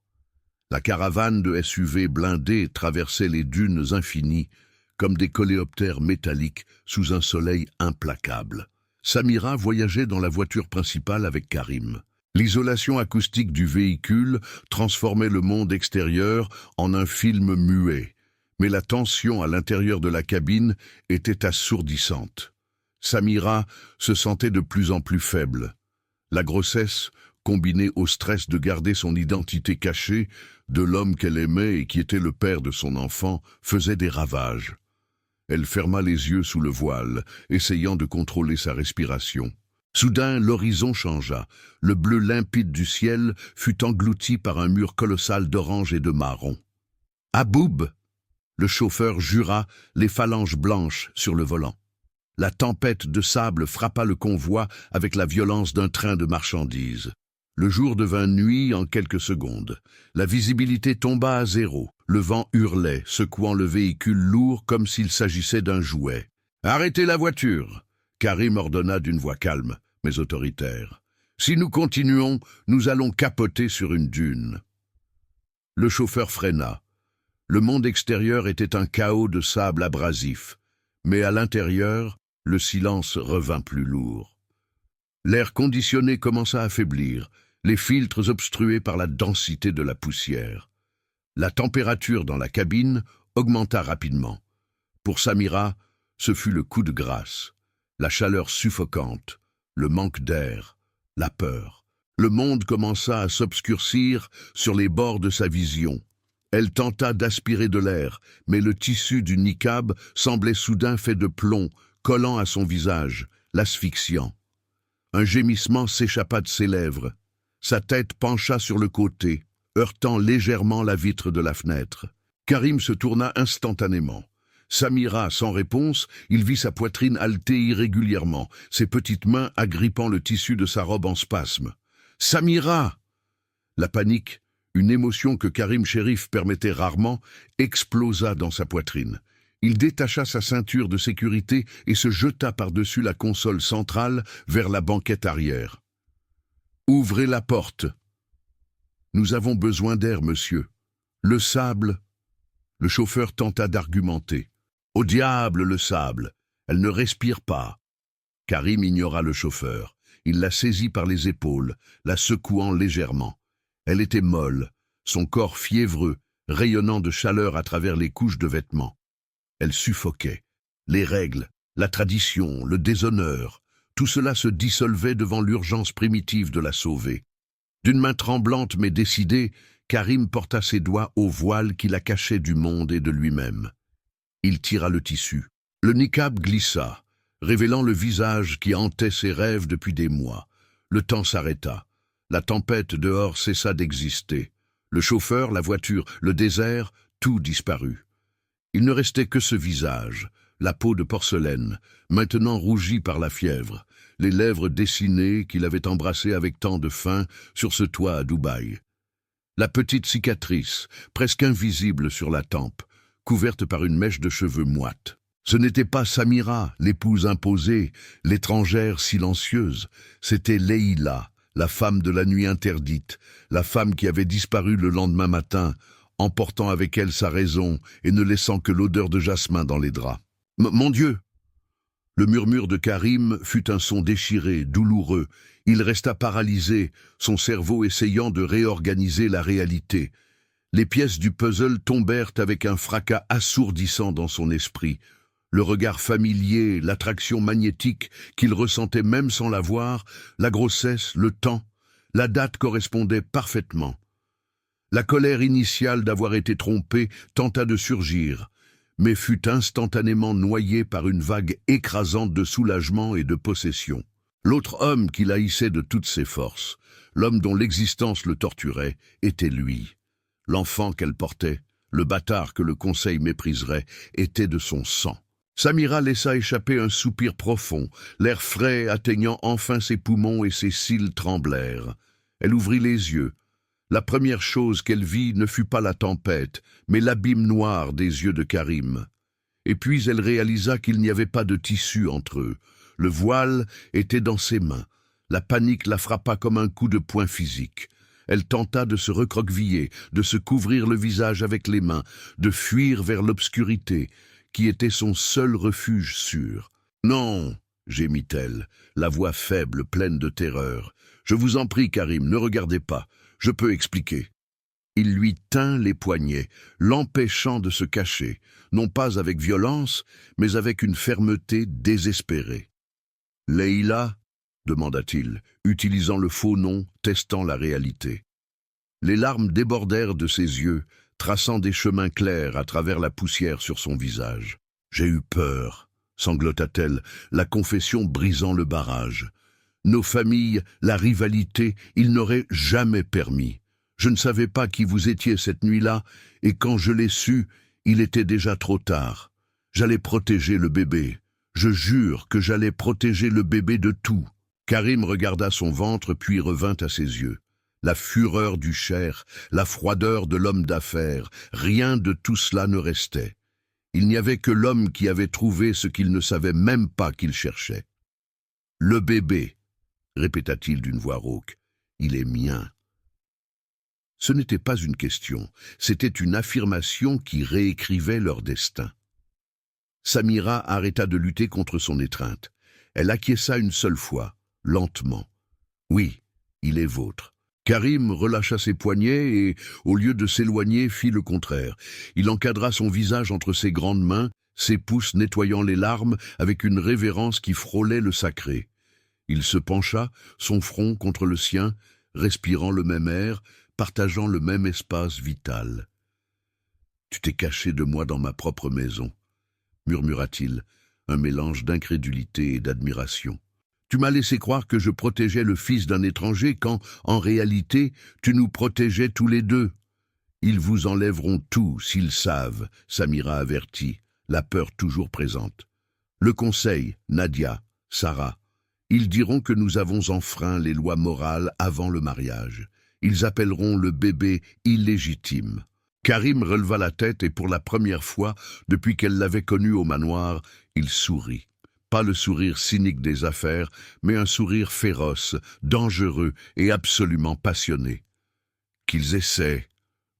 La caravane de SUV blindés traversait les dunes infinies comme des coléoptères métalliques sous un soleil implacable. Samira voyageait dans la voiture principale avec Karim. L'isolation acoustique du véhicule transformait le monde extérieur en un film muet, mais la tension à l'intérieur de la cabine était assourdissante. Samira se sentait de plus en plus faible. La grossesse, combinée au stress de garder son identité cachée, de l'homme qu'elle aimait et qui était le père de son enfant, faisait des ravages. Elle ferma les yeux sous le voile, essayant de contrôler sa respiration. Soudain, l'horizon changea. Le bleu limpide du ciel fut englouti par un mur colossal d'orange et de marron. « Aboub !» Le chauffeur jura, les phalanges blanches sur le volant. La tempête de sable frappa le convoi avec la violence d'un train de marchandises. Le jour devint nuit en quelques secondes. La visibilité tomba à zéro. Le vent hurlait, secouant le véhicule lourd comme s'il s'agissait d'un jouet. « Arrêtez la voiture !» Karim ordonna d'une voix calme, mais autoritaire. « Si nous continuons, nous allons capoter sur une dune. » Le chauffeur freina. Le monde extérieur était un chaos de sable abrasif, mais à l'intérieur, le silence revint plus lourd. L'air conditionné commença à faiblir, les filtres obstrués par la densité de la poussière. La température dans la cabine augmenta rapidement. Pour Samira, ce fut le coup de grâce. La chaleur suffocante, le manque d'air, la peur. Le monde commença à s'obscurcir sur les bords de sa vision. Elle tenta d'aspirer de l'air, mais le tissu du niqab semblait soudain fait de plomb, collant à son visage, l'asphyxiant. Un gémissement s'échappa de ses lèvres. Sa tête pencha sur le côté, heurtant légèrement la vitre de la fenêtre. Karim se tourna instantanément. Samira, sans réponse, il vit sa poitrine halter irrégulièrement, ses petites mains agrippant le tissu de sa robe en spasme. « Samira !» La panique, une émotion que Karim Cherif permettait rarement, explosa dans sa poitrine. Il détacha sa ceinture de sécurité et se jeta par-dessus la console centrale vers la banquette arrière. « Ouvrez la porte. »« Nous avons besoin d'air, monsieur. »« Le sable ?» Le chauffeur tenta d'argumenter. « Au diable, le sable. Elle ne respire pas. » Karim ignora le chauffeur. Il la saisit par les épaules, la secouant légèrement. Elle était molle, son corps fiévreux, rayonnant de chaleur à travers les couches de vêtements. Elle suffoquait. Les règles, la tradition, le déshonneur, tout cela se dissolvait devant l'urgence primitive de la sauver. D'une main tremblante mais décidée, Karim porta ses doigts au voile qui la cachait du monde et de lui-même. Il tira le tissu. Le niqab glissa, révélant le visage qui hantait ses rêves depuis des mois. Le temps s'arrêta. La tempête dehors cessa d'exister. Le chauffeur, la voiture, le désert, tout disparut. Il ne restait que ce visage, la peau de porcelaine, maintenant rougie par la fièvre, les lèvres dessinées qu'il avait embrassées avec tant de faim sur ce toit à Dubaï. La petite cicatrice, presque invisible sur la tempe, couverte par une mèche de cheveux moites. Ce n'était pas Samira, l'épouse imposée, l'étrangère silencieuse, c'était Leïla, la femme de la nuit interdite, la femme qui avait disparu le lendemain matin, emportant avec elle sa raison et ne laissant que l'odeur de jasmin dans les draps. « Mon Dieu !» Le murmure de Karim fut un son déchiré, douloureux. Il resta paralysé, son cerveau essayant de réorganiser la réalité. Les pièces du puzzle tombèrent avec un fracas assourdissant dans son esprit. Le regard familier, l'attraction magnétique qu'il ressentait même sans la voir, la grossesse, le temps, la date correspondaient parfaitement. La colère initiale d'avoir été trompé tenta de surgir, mais fut instantanément noyée par une vague écrasante de soulagement et de possession. L'autre homme qu'il haïssait de toutes ses forces, l'homme dont l'existence le torturait, était lui. L'enfant qu'elle portait, le bâtard que le conseil mépriserait, était de son sang. Samira laissa échapper un soupir profond, l'air frais atteignant enfin ses poumons et ses cils tremblèrent. Elle ouvrit les yeux. La première chose qu'elle vit ne fut pas la tempête, mais l'abîme noir des yeux de Karim. Et puis elle réalisa qu'il n'y avait pas de tissu entre eux. Le voile était dans ses mains. La panique la frappa comme un coup de poing physique. Elle tenta de se recroqueviller, de se couvrir le visage avec les mains, de fuir vers l'obscurité, qui était son seul refuge sûr. « Non !» gémit-elle, la voix faible, pleine de terreur. « Je vous en prie, Karim, ne regardez pas. Je peux expliquer. » Il lui tint les poignets, l'empêchant de se cacher, non pas avec violence, mais avec une fermeté désespérée. « Leïla ?» demanda-t-il, utilisant le faux nom, testant la réalité. Les larmes débordèrent de ses yeux, traçant des chemins clairs à travers la poussière sur son visage. « J'ai eu peur », sanglota-t-elle, la confession brisant le barrage. « Nos familles, la rivalité, ils n'auraient jamais permis. Je ne savais pas qui vous étiez cette nuit-là, et quand je l'ai su, Il était déjà trop tard. J'allais protéger le bébé. Je jure que j'allais protéger le bébé de tout. Karim regarda son ventre puis revint à ses yeux. La fureur du cher, la froideur de l'homme d'affaires, rien de tout cela ne restait. Il n'y avait que l'homme qui avait trouvé ce qu'il ne savait même pas qu'il cherchait. « Le bébé », répéta-t-il d'une voix rauque, « il est mien. » Ce n'était pas une question, c'était une affirmation qui réécrivait leur destin. Samira arrêta de lutter contre son étreinte. Elle acquiesça une seule fois, lentement. « Oui, il est vôtre. » Karim relâcha ses poignets et, au lieu de s'éloigner, fit le contraire. Il encadra son visage entre ses grandes mains, ses pouces nettoyant les larmes avec une révérence qui frôlait le sacré. Il se pencha, son front contre le sien, respirant le même air, partageant le même espace vital. « Tu t'es caché de moi dans ma propre maison, » murmura-t-il, un mélange d'incrédulité et d'admiration. Tu m'as laissé croire que je protégeais le fils d'un étranger quand, en réalité, tu nous protégeais tous les deux. Ils vous enlèveront tout s'ils savent, Samira avertit, la peur toujours présente. Le conseil, Nadia, Sarah, ils diront que nous avons enfreint les lois morales avant le mariage. Ils appelleront le bébé illégitime. Karim releva la tête et pour la première fois, depuis qu'elle l'avait connu au manoir, il sourit. Pas le sourire cynique des affaires, mais un sourire féroce, dangereux et absolument passionné. « Qu'ils essaient !»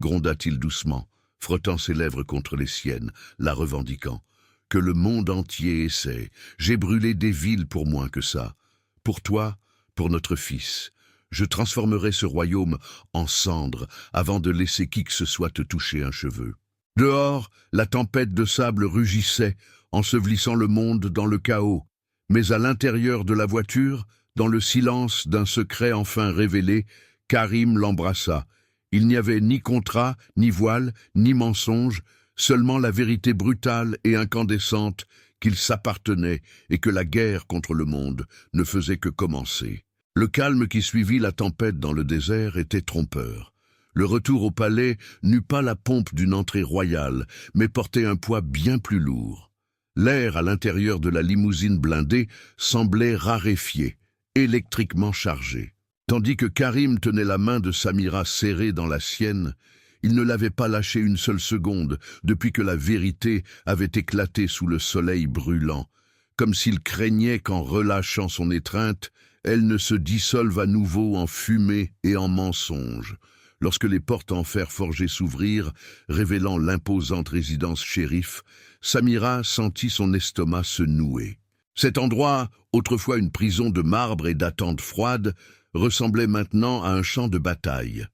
gronda-t-il doucement, frottant ses lèvres contre les siennes, la revendiquant. « Que le monde entier essaie. J'ai brûlé des villes pour moins que ça. Pour toi, pour notre fils. Je transformerai ce royaume en cendres avant de laisser qui que ce soit te toucher un cheveu. » Dehors, la tempête de sable rugissait, ensevelissant le monde dans le chaos. Mais à l'intérieur de la voiture, dans le silence d'un secret enfin révélé, Karim l'embrassa. Il n'y avait ni contrat, ni voile, ni mensonge, seulement la vérité brutale et incandescente qu'il s'appartenait et que la guerre contre le monde ne faisait que commencer. Le calme qui suivit la tempête dans le désert était trompeur. Le retour au palais n'eut pas la pompe d'une entrée royale, mais portait un poids bien plus lourd. L'air à l'intérieur de la limousine blindée semblait raréfié, électriquement chargé. Tandis que Karim tenait la main de Samira serrée dans la sienne, il ne l'avait pas lâchée une seule seconde depuis que la vérité avait éclaté sous le soleil brûlant, comme s'il craignait qu'en relâchant son étreinte, elle ne se dissolve à nouveau en fumée et en mensonge. Lorsque les portes en fer forgé s'ouvrirent, révélant l'imposante résidence shérif, Samira sentit son estomac se nouer. Cet endroit, autrefois une prison de marbre et d'attente froide, ressemblait maintenant à un champ de bataille.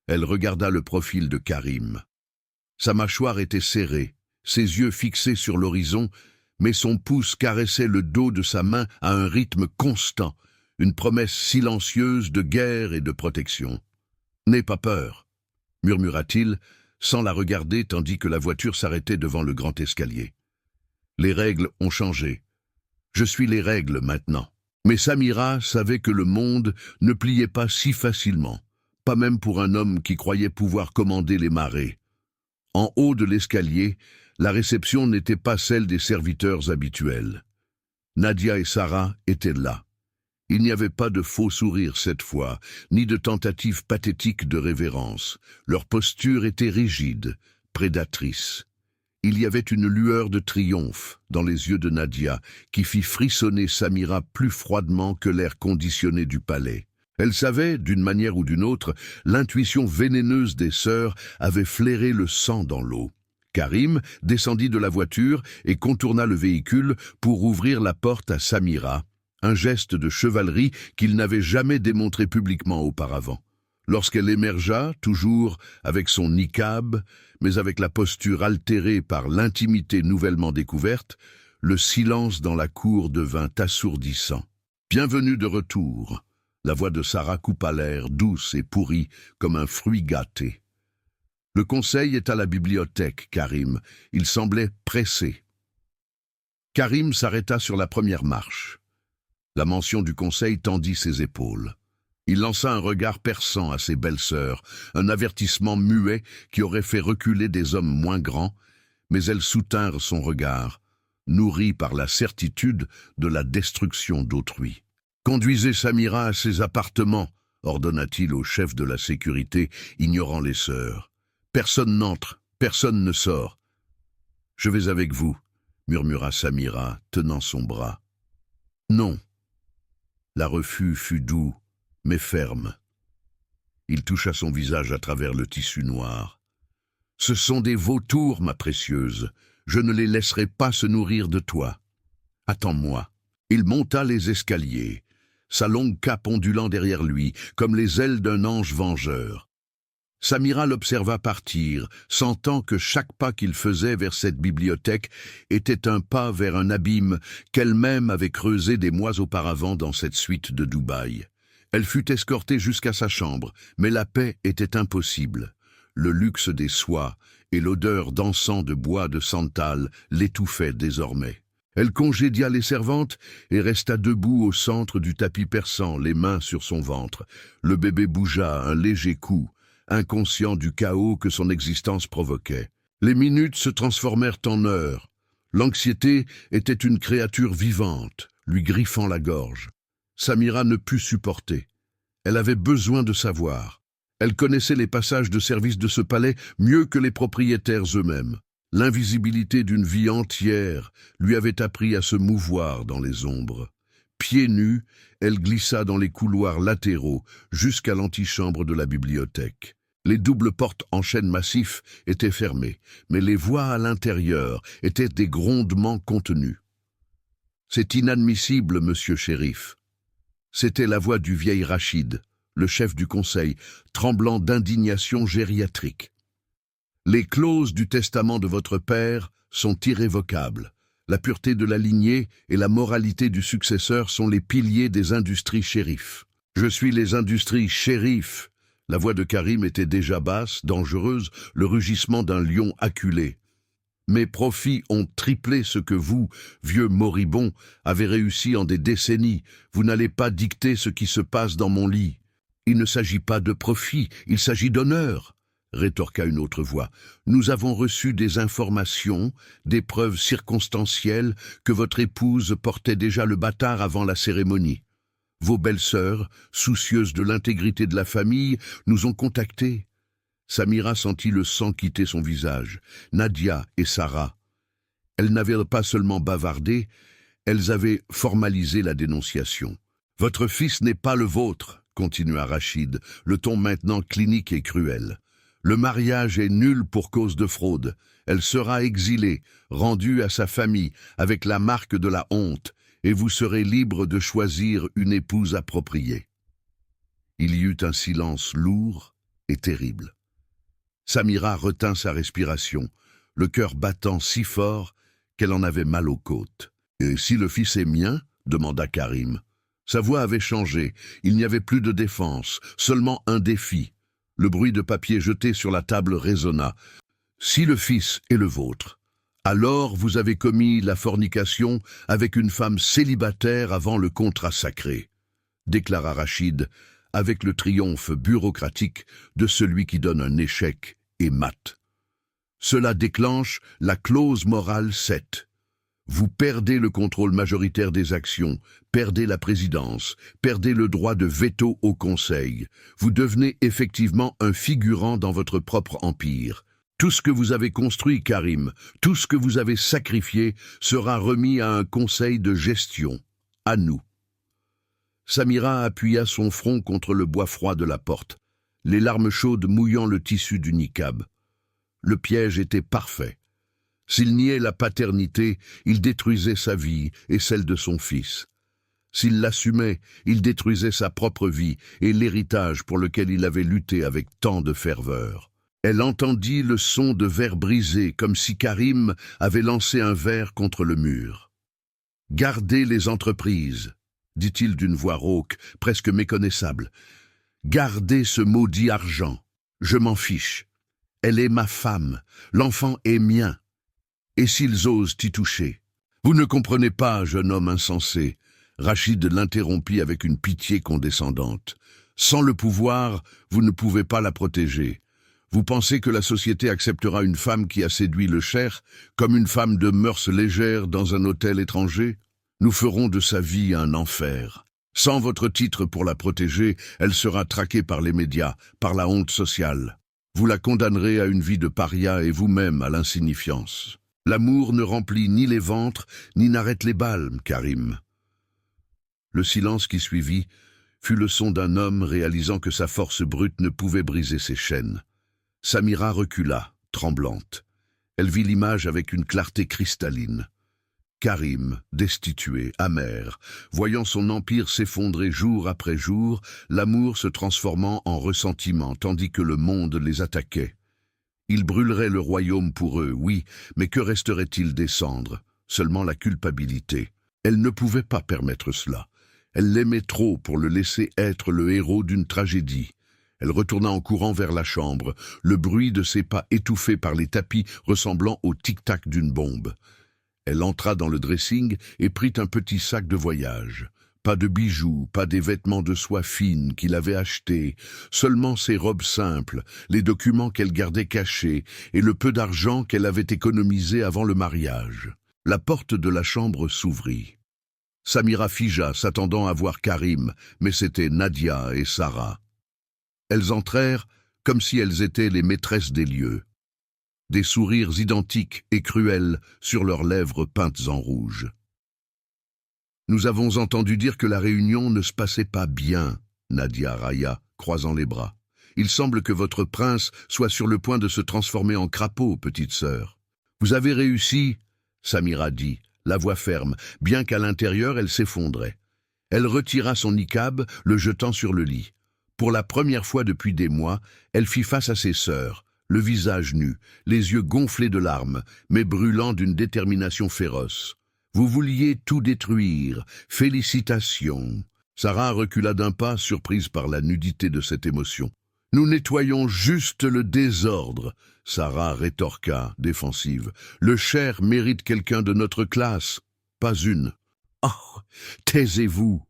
Elle regarda le profil de Karim. Sa mâchoire était serrée, ses yeux fixés sur l'horizon, mais son pouce caressait le dos de sa main à un rythme constant, une promesse silencieuse de guerre et de protection. « N'aie pas peur », murmura-t-il, sans la regarder tandis que la voiture s'arrêtait devant le grand escalier. « Les règles ont changé. Je suis les règles maintenant. » Mais Samira savait que le monde ne pliait pas si facilement, pas même pour un homme qui croyait pouvoir commander les marées. En haut de l'escalier, la réception n'était pas celle des serviteurs habituels. Nadia et Sarah étaient là. Il n'y avait pas de faux sourire cette fois, ni de tentative pathétique de révérence. Leur posture était rigide, prédatrice. Il y avait une lueur de triomphe dans les yeux de Nadia qui fit frissonner Samira plus froidement que l'air conditionné du palais. Elle savait, d'une manière ou d'une autre, l'intuition vénéneuse des sœurs avait flairé le sang dans l'eau. Karim descendit de la voiture et contourna le véhicule pour ouvrir la porte à Samira, un geste de chevalerie qu'il n'avait jamais démontré publiquement auparavant. Lorsqu'elle émergea, toujours avec son niqab, mais avec la posture altérée par l'intimité nouvellement découverte, le silence dans la cour devint assourdissant. « Bienvenue de retour !» La voix de Sarah coupa l'air, douce et pourrie, comme un fruit gâté. « Le conseil est à la bibliothèque, Karim. Il semblait pressé. » Karim s'arrêta sur la première marche. La mention du conseil tendit ses épaules. Il lança un regard perçant à ses belles sœurs, un avertissement muet qui aurait fait reculer des hommes moins grands, mais elles soutinrent son regard, nourries par la certitude de la destruction d'autrui. « Conduisez Samira à ses appartements », ordonna-t-il au chef de la sécurité, ignorant les sœurs. « Personne n'entre, personne ne sort. »« Je vais avec vous », murmura Samira, tenant son bras. « Non. » La refus fut doux, mais ferme. Il toucha son visage à travers le tissu noir. « Ce sont des vautours, ma précieuse. Je ne les laisserai pas se nourrir de toi. Attends-moi. » Il monta les escaliers, sa longue cape ondulant derrière lui, comme les ailes d'un ange vengeur. Samira l'observa partir, sentant que chaque pas qu'il faisait vers cette bibliothèque était un pas vers un abîme qu'elle-même avait creusé des mois auparavant dans cette suite de Dubaï. Elle fut escortée jusqu'à sa chambre, mais la paix était impossible. Le luxe des soies et l'odeur d'encens de bois de santal l'étouffaient désormais. Elle congédia les servantes et resta debout au centre du tapis persan, les mains sur son ventre. Le bébé bougea un léger coup, inconscient du chaos que son existence provoquait. Les minutes se transformèrent en heures. L'anxiété était une créature vivante, lui griffant la gorge. Samira ne put supporter. Elle avait besoin de savoir. Elle connaissait les passages de service de ce palais mieux que les propriétaires eux-mêmes. L'invisibilité d'une vie entière lui avait appris à se mouvoir dans les ombres. Pieds nus, elle glissa dans les couloirs latéraux jusqu'à l'antichambre de la bibliothèque. Les doubles portes en chêne massif étaient fermées, mais les voix à l'intérieur étaient des grondements contenus. « C'est inadmissible, monsieur shérif. » C'était la voix du vieil Rachid, le chef du conseil, tremblant d'indignation gériatrique. « Les clauses du testament de votre père sont irrévocables. La pureté de la lignée et la moralité du successeur sont les piliers des industries shérif. Je suis les industries shérif. » La voix de Karim était déjà basse, dangereuse, le rugissement d'un lion acculé. « Mes profits ont triplé ce que vous, vieux moribond, avez réussi en des décennies. Vous n'allez pas dicter ce qui se passe dans mon lit. »« Il ne s'agit pas de profit, il s'agit d'honneur. » rétorqua une autre voix. « Nous avons reçu des informations, des preuves circonstancielles que votre épouse portait déjà le bâtard avant la cérémonie. Vos belles-sœurs, soucieuses de l'intégrité de la famille, nous ont contactés. » Samira sentit le sang quitter son visage. Nadia et Sarah. Elles n'avaient pas seulement bavardé, elles avaient formalisé la dénonciation. « Votre fils n'est pas le vôtre, » continua Rachid, le ton maintenant clinique et cruel. « Le mariage est nul pour cause de fraude. Elle sera exilée, rendue à sa famille, avec la marque de la honte, et vous serez libre de choisir une épouse appropriée. » Il y eut un silence lourd et terrible. Samira retint sa respiration, le cœur battant si fort qu'elle en avait mal aux côtes. « Et si le fils est mien ?» demanda Karim. Sa voix avait changé, il n'y avait plus de défense, seulement un défi. Le bruit de papier jeté sur la table résonna. « Si le fils est le vôtre, alors vous avez commis la fornication avec une femme célibataire avant le contrat sacré, » déclara Rachid, avec le triomphe bureaucratique de celui qui donne un échec et mate. Cela déclenche la clause morale 7. Vous perdez le contrôle majoritaire des actions, perdez la présidence, perdez le droit de veto au Conseil. Vous devenez effectivement un figurant dans votre propre empire. Tout ce que vous avez construit, Karim, tout ce que vous avez sacrifié sera remis à un conseil de gestion, à nous. Samira appuya son front contre le bois froid de la porte, les larmes chaudes mouillant le tissu du niqab. Le piège était parfait. S'il niait la paternité, il détruisait sa vie et celle de son fils. S'il l'assumait, il détruisait sa propre vie et l'héritage pour lequel il avait lutté avec tant de ferveur. Elle entendit le son de verre brisé, comme si Karim avait lancé un verre contre le mur. « Gardez les entreprises », dit-il d'une voix rauque, presque méconnaissable. « Gardez ce maudit argent. Je m'en fiche. Elle est ma femme. L'enfant est mien. Et s'ils osent t'y toucher? Vous ne comprenez pas, jeune homme insensé. » Rachid l'interrompit avec une pitié condescendante. « Sans le pouvoir, vous ne pouvez pas la protéger. Vous pensez que la société acceptera une femme qui a séduit le Cher comme une femme de mœurs légères dans un hôtel étranger? Nous ferons de sa vie un enfer. Sans votre titre pour la protéger, elle sera traquée par les médias, par la honte sociale. Vous la condamnerez à une vie de paria et vous-même à l'insignifiance. L'amour ne remplit ni les ventres, ni n'arrête les balles, Karim. Le silence qui suivit fut le son d'un homme réalisant que sa force brute ne pouvait briser ses chaînes. Samira recula, tremblante. Elle vit l'image avec une clarté cristalline. Karim, destitué, amer, voyant son empire s'effondrer jour après jour, l'amour se transformant en ressentiment, tandis que le monde les attaquait. Il brûlerait le royaume pour eux, oui, mais que resterait-il des cendres? Seulement la culpabilité. Elle ne pouvait pas permettre cela. Elle l'aimait trop pour le laisser être le héros d'une tragédie. Elle retourna en courant vers la chambre, le bruit de ses pas étouffé par les tapis ressemblant au tic-tac d'une bombe. Elle entra dans le dressing et prit un petit sac de voyage. Pas de bijoux, pas des vêtements de soie fine qu'il avait achetés, seulement ses robes simples, les documents qu'elle gardait cachés et le peu d'argent qu'elle avait économisé avant le mariage. La porte de la chambre s'ouvrit. Samira figea, s'attendant à voir Karim, mais c'était Nadia et Sarah. Elles entrèrent comme si elles étaient les maîtresses des lieux. Des sourires identiques et cruels sur leurs lèvres peintes en rouge. « Nous avons entendu dire que la réunion ne se passait pas bien, Nadia railla, croisant les bras. Il semble que votre prince soit sur le point de se transformer en crapaud, petite sœur. Vous avez réussi, Samira dit, la voix ferme, bien qu'à l'intérieur elle s'effondrait. Elle retira son niqab, le jetant sur le lit. Pour la première fois depuis des mois, elle fit face à ses sœurs, le visage nu, les yeux gonflés de larmes, mais brûlant d'une détermination féroce. Vous vouliez tout détruire. Félicitations. Sarah recula d'un pas, surprise par la nudité de cette émotion. Nous nettoyons juste le désordre. Sarah rétorqua, défensive. Le Cher mérite quelqu'un de notre classe. Pas une. Oh, taisez-vous.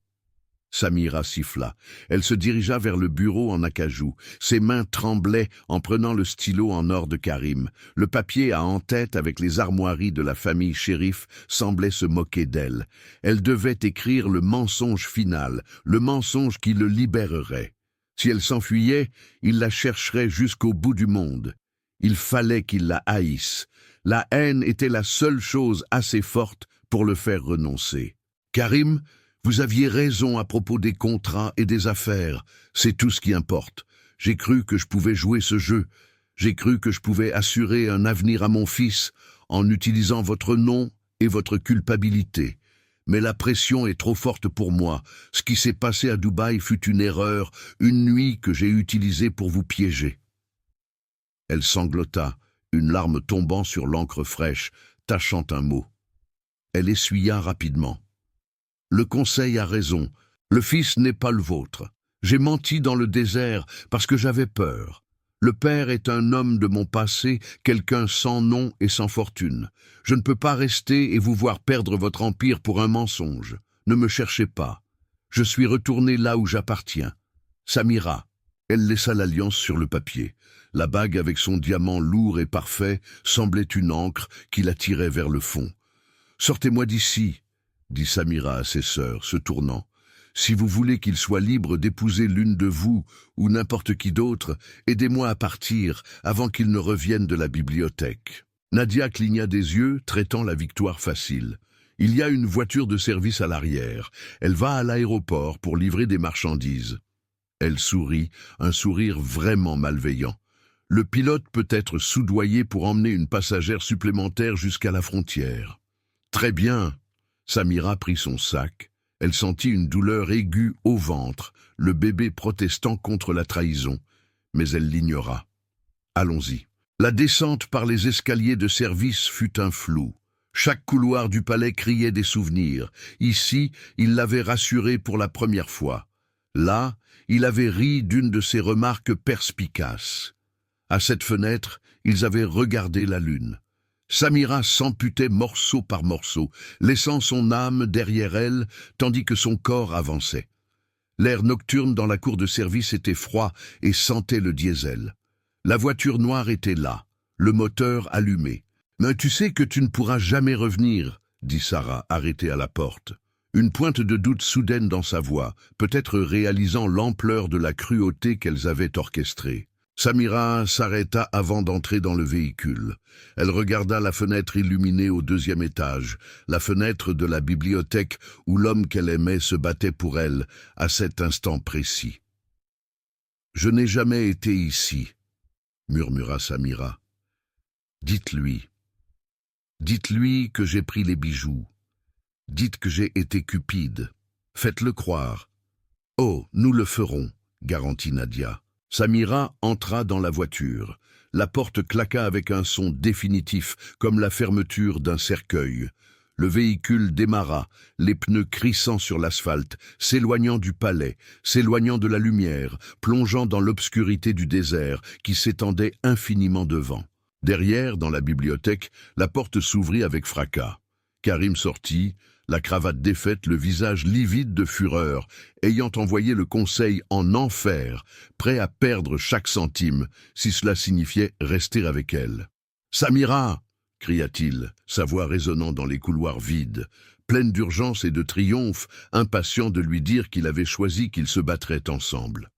Samira siffla. Elle se dirigea vers le bureau en acajou. Ses mains tremblaient en prenant le stylo en or de Karim. Le papier à en-tête avec les armoiries de la famille shérif semblait se moquer d'elle. Elle devait écrire le mensonge final, le mensonge qui le libérerait. Si elle s'enfuyait, il la chercherait jusqu'au bout du monde. Il fallait qu'il la haïsse. La haine était la seule chose assez forte pour le faire renoncer. Karim, vous aviez raison à propos des contrats et des affaires. C'est tout ce qui importe. J'ai cru que je pouvais jouer ce jeu. J'ai cru que je pouvais assurer un avenir à mon fils en utilisant votre nom et votre culpabilité. Mais la pression est trop forte pour moi. Ce qui s'est passé à Dubaï fut une erreur, une nuit que j'ai utilisée pour vous piéger. Elle sanglota, une larme tombant sur l'encre fraîche, tachant un mot. Elle essuya rapidement. Le conseil a raison. Le fils n'est pas le vôtre. J'ai menti dans le désert parce que j'avais peur. Le père est un homme de mon passé, quelqu'un sans nom et sans fortune. Je ne peux pas rester et vous voir perdre votre empire pour un mensonge. Ne me cherchez pas. Je suis retourné là où j'appartiens. Samira. Elle laissa l'alliance sur le papier. La bague avec son diamant lourd et parfait semblait une encre qui l'attirait vers le fond. « Sortez-moi d'ici !» dit Samira à ses sœurs, se tournant. « Si vous voulez qu'il soit libre d'épouser l'une de vous ou n'importe qui d'autre, aidez-moi à partir avant qu'il ne revienne de la bibliothèque. » Nadia cligna des yeux, traitant la victoire facile. « Il y a une voiture de service à l'arrière. Elle va à l'aéroport pour livrer des marchandises. » Elle sourit, un sourire vraiment malveillant. « Le pilote peut être soudoyé pour emmener une passagère supplémentaire jusqu'à la frontière. »« Très bien. » Samira prit son sac. Elle sentit une douleur aiguë au ventre, le bébé protestant contre la trahison. Mais elle l'ignora. Allons-y. La descente par les escaliers de service fut un flou. Chaque couloir du palais criait des souvenirs. Ici, il l'avait rassurée pour la première fois. Là, il avait ri d'une de ses remarques perspicaces. À cette fenêtre, ils avaient regardé la lune. Samira s'amputait morceau par morceau, laissant son âme derrière elle, tandis que son corps avançait. L'air nocturne dans la cour de service était froid et sentait le diesel. La voiture noire était là, le moteur allumé. « Mais tu sais que tu ne pourras jamais revenir », dit Sarah, arrêtée à la porte. Une pointe de doute soudaine dans sa voix, peut-être réalisant l'ampleur de la cruauté qu'elles avaient orchestrée. Samira s'arrêta avant d'entrer dans le véhicule. Elle regarda la fenêtre illuminée au 2e étage, la fenêtre de la bibliothèque où l'homme qu'elle aimait se battait pour elle, à cet instant précis. « Je n'ai jamais été ici », murmura Samira. « Dites-lui. Dites-lui que j'ai pris les bijoux. Dites que j'ai été cupide. Faites-le croire. »« Oh, nous le ferons », garantit Nadia. Samira entra dans la voiture. La porte claqua avec un son définitif, comme la fermeture d'un cercueil. Le véhicule démarra, les pneus crissant sur l'asphalte, s'éloignant du palais, s'éloignant de la lumière, plongeant dans l'obscurité du désert qui s'étendait infiniment devant. Derrière, dans la bibliothèque, la porte s'ouvrit avec fracas. Karim sortit, la cravate défaite, le visage livide de fureur, ayant envoyé le conseil en enfer, prêt à perdre chaque centime, si cela signifiait rester avec elle. « Samira !» cria-t-il, sa voix résonnant dans les couloirs vides, pleine d'urgence et de triomphe, impatient de lui dire qu'il avait choisi qu'ils se battraient ensemble.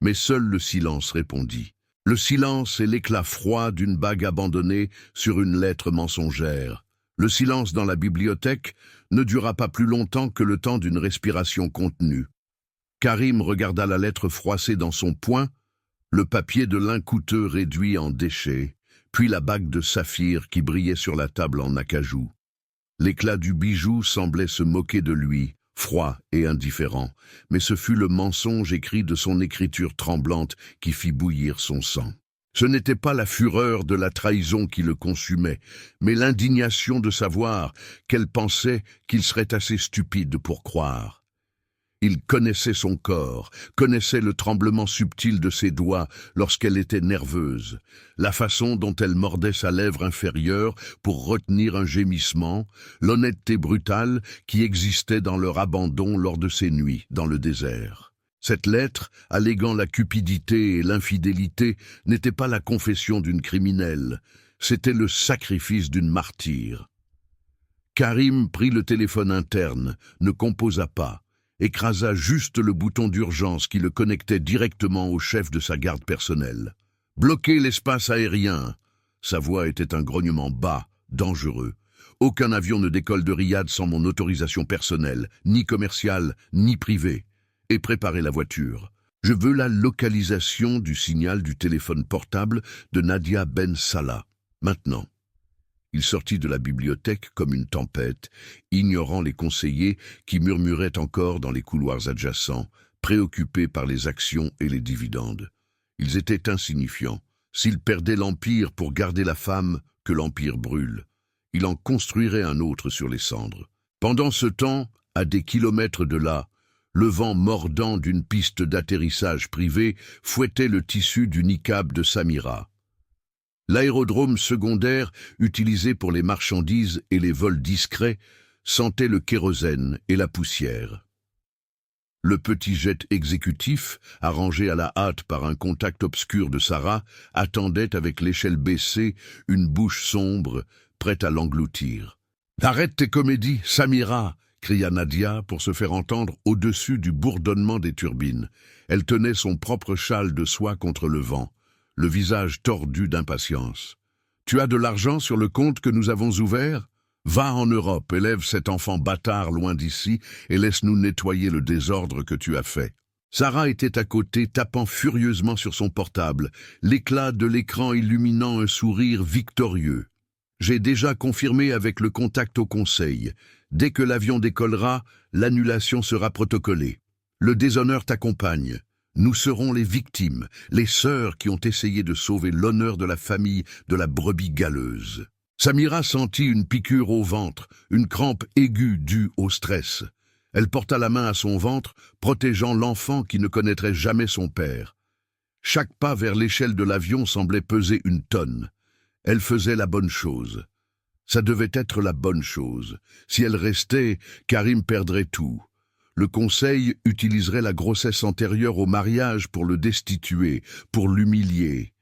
Mais seul le silence répondit. Le silence et l'éclat froid d'une bague abandonnée sur une lettre mensongère. Le silence dans la bibliothèque ne dura pas plus longtemps que le temps d'une respiration contenue. Karim regarda la lettre froissée dans son poing, le papier de lin coûteux réduit en déchets, puis la bague de saphir qui brillait sur la table en acajou. L'éclat du bijou semblait se moquer de lui, froid et indifférent, mais ce fut le mensonge écrit de son écriture tremblante qui fit bouillir son sang. Ce n'était pas la fureur de la trahison qui le consumait, mais l'indignation de savoir qu'elle pensait qu'il serait assez stupide pour croire. Il connaissait son corps, connaissait le tremblement subtil de ses doigts lorsqu'elle était nerveuse, la façon dont elle mordait sa lèvre inférieure pour retenir un gémissement, l'honnêteté brutale qui existait dans leur abandon lors de ces nuits dans le désert. Cette lettre, alléguant la cupidité et l'infidélité, n'était pas la confession d'une criminelle, c'était le sacrifice d'une martyre. Karim prit le téléphone interne, ne composa pas, écrasa juste le bouton d'urgence qui le connectait directement au chef de sa garde personnelle. « Bloquez l'espace aérien !» Sa voix était un grognement bas, dangereux. « Aucun avion ne décolle de Riyad sans mon autorisation personnelle, ni commerciale, ni privée. Et préparez la voiture. Je veux la localisation du signal du téléphone portable de Nadia Ben Salah. Maintenant. » Il sortit de la bibliothèque comme une tempête, ignorant les conseillers qui murmuraient encore dans les couloirs adjacents, préoccupés par les actions et les dividendes. Ils étaient insignifiants. S'il perdait l'Empire pour garder la femme, que l'Empire brûle. Il en construirait un autre sur les cendres. Pendant ce temps, à des kilomètres de là, le vent mordant d'une piste d'atterrissage privée fouettait le tissu du niqab de Samira. L'aérodrome secondaire, utilisé pour les marchandises et les vols discrets, sentait le kérosène et la poussière. Le petit jet exécutif, arrangé à la hâte par un contact obscur de Sarah, attendait avec l'échelle baissée, une bouche sombre, prête à l'engloutir. « Arrête tes comédies, Samira !» cria Nadia pour se faire entendre au-dessus du bourdonnement des turbines. Elle tenait son propre châle de soie contre le vent, le visage tordu d'impatience. « Tu as de l'argent sur le compte que nous avons ouvert ? Va en Europe, élève cet enfant bâtard loin d'ici et laisse-nous nettoyer le désordre que tu as fait. » Sarah était à côté, tapant furieusement sur son portable, l'éclat de l'écran illuminant un sourire victorieux. « J'ai déjà confirmé avec le contact au conseil. Dès que l'avion décollera, l'annulation sera protocolée. Le déshonneur t'accompagne. Nous serons les victimes, les sœurs qui ont essayé de sauver l'honneur de la famille de la brebis galeuse. » Samira sentit une piqûre au ventre, une crampe aiguë due au stress. Elle porta la main à son ventre, protégeant l'enfant qui ne connaîtrait jamais son père. Chaque pas vers l'échelle de l'avion semblait peser une tonne. Elle faisait la bonne chose. Ça devait être la bonne chose. Si elle restait, Karim perdrait tout. Le conseil utiliserait la grossesse antérieure au mariage pour le destituer, pour l'humilier.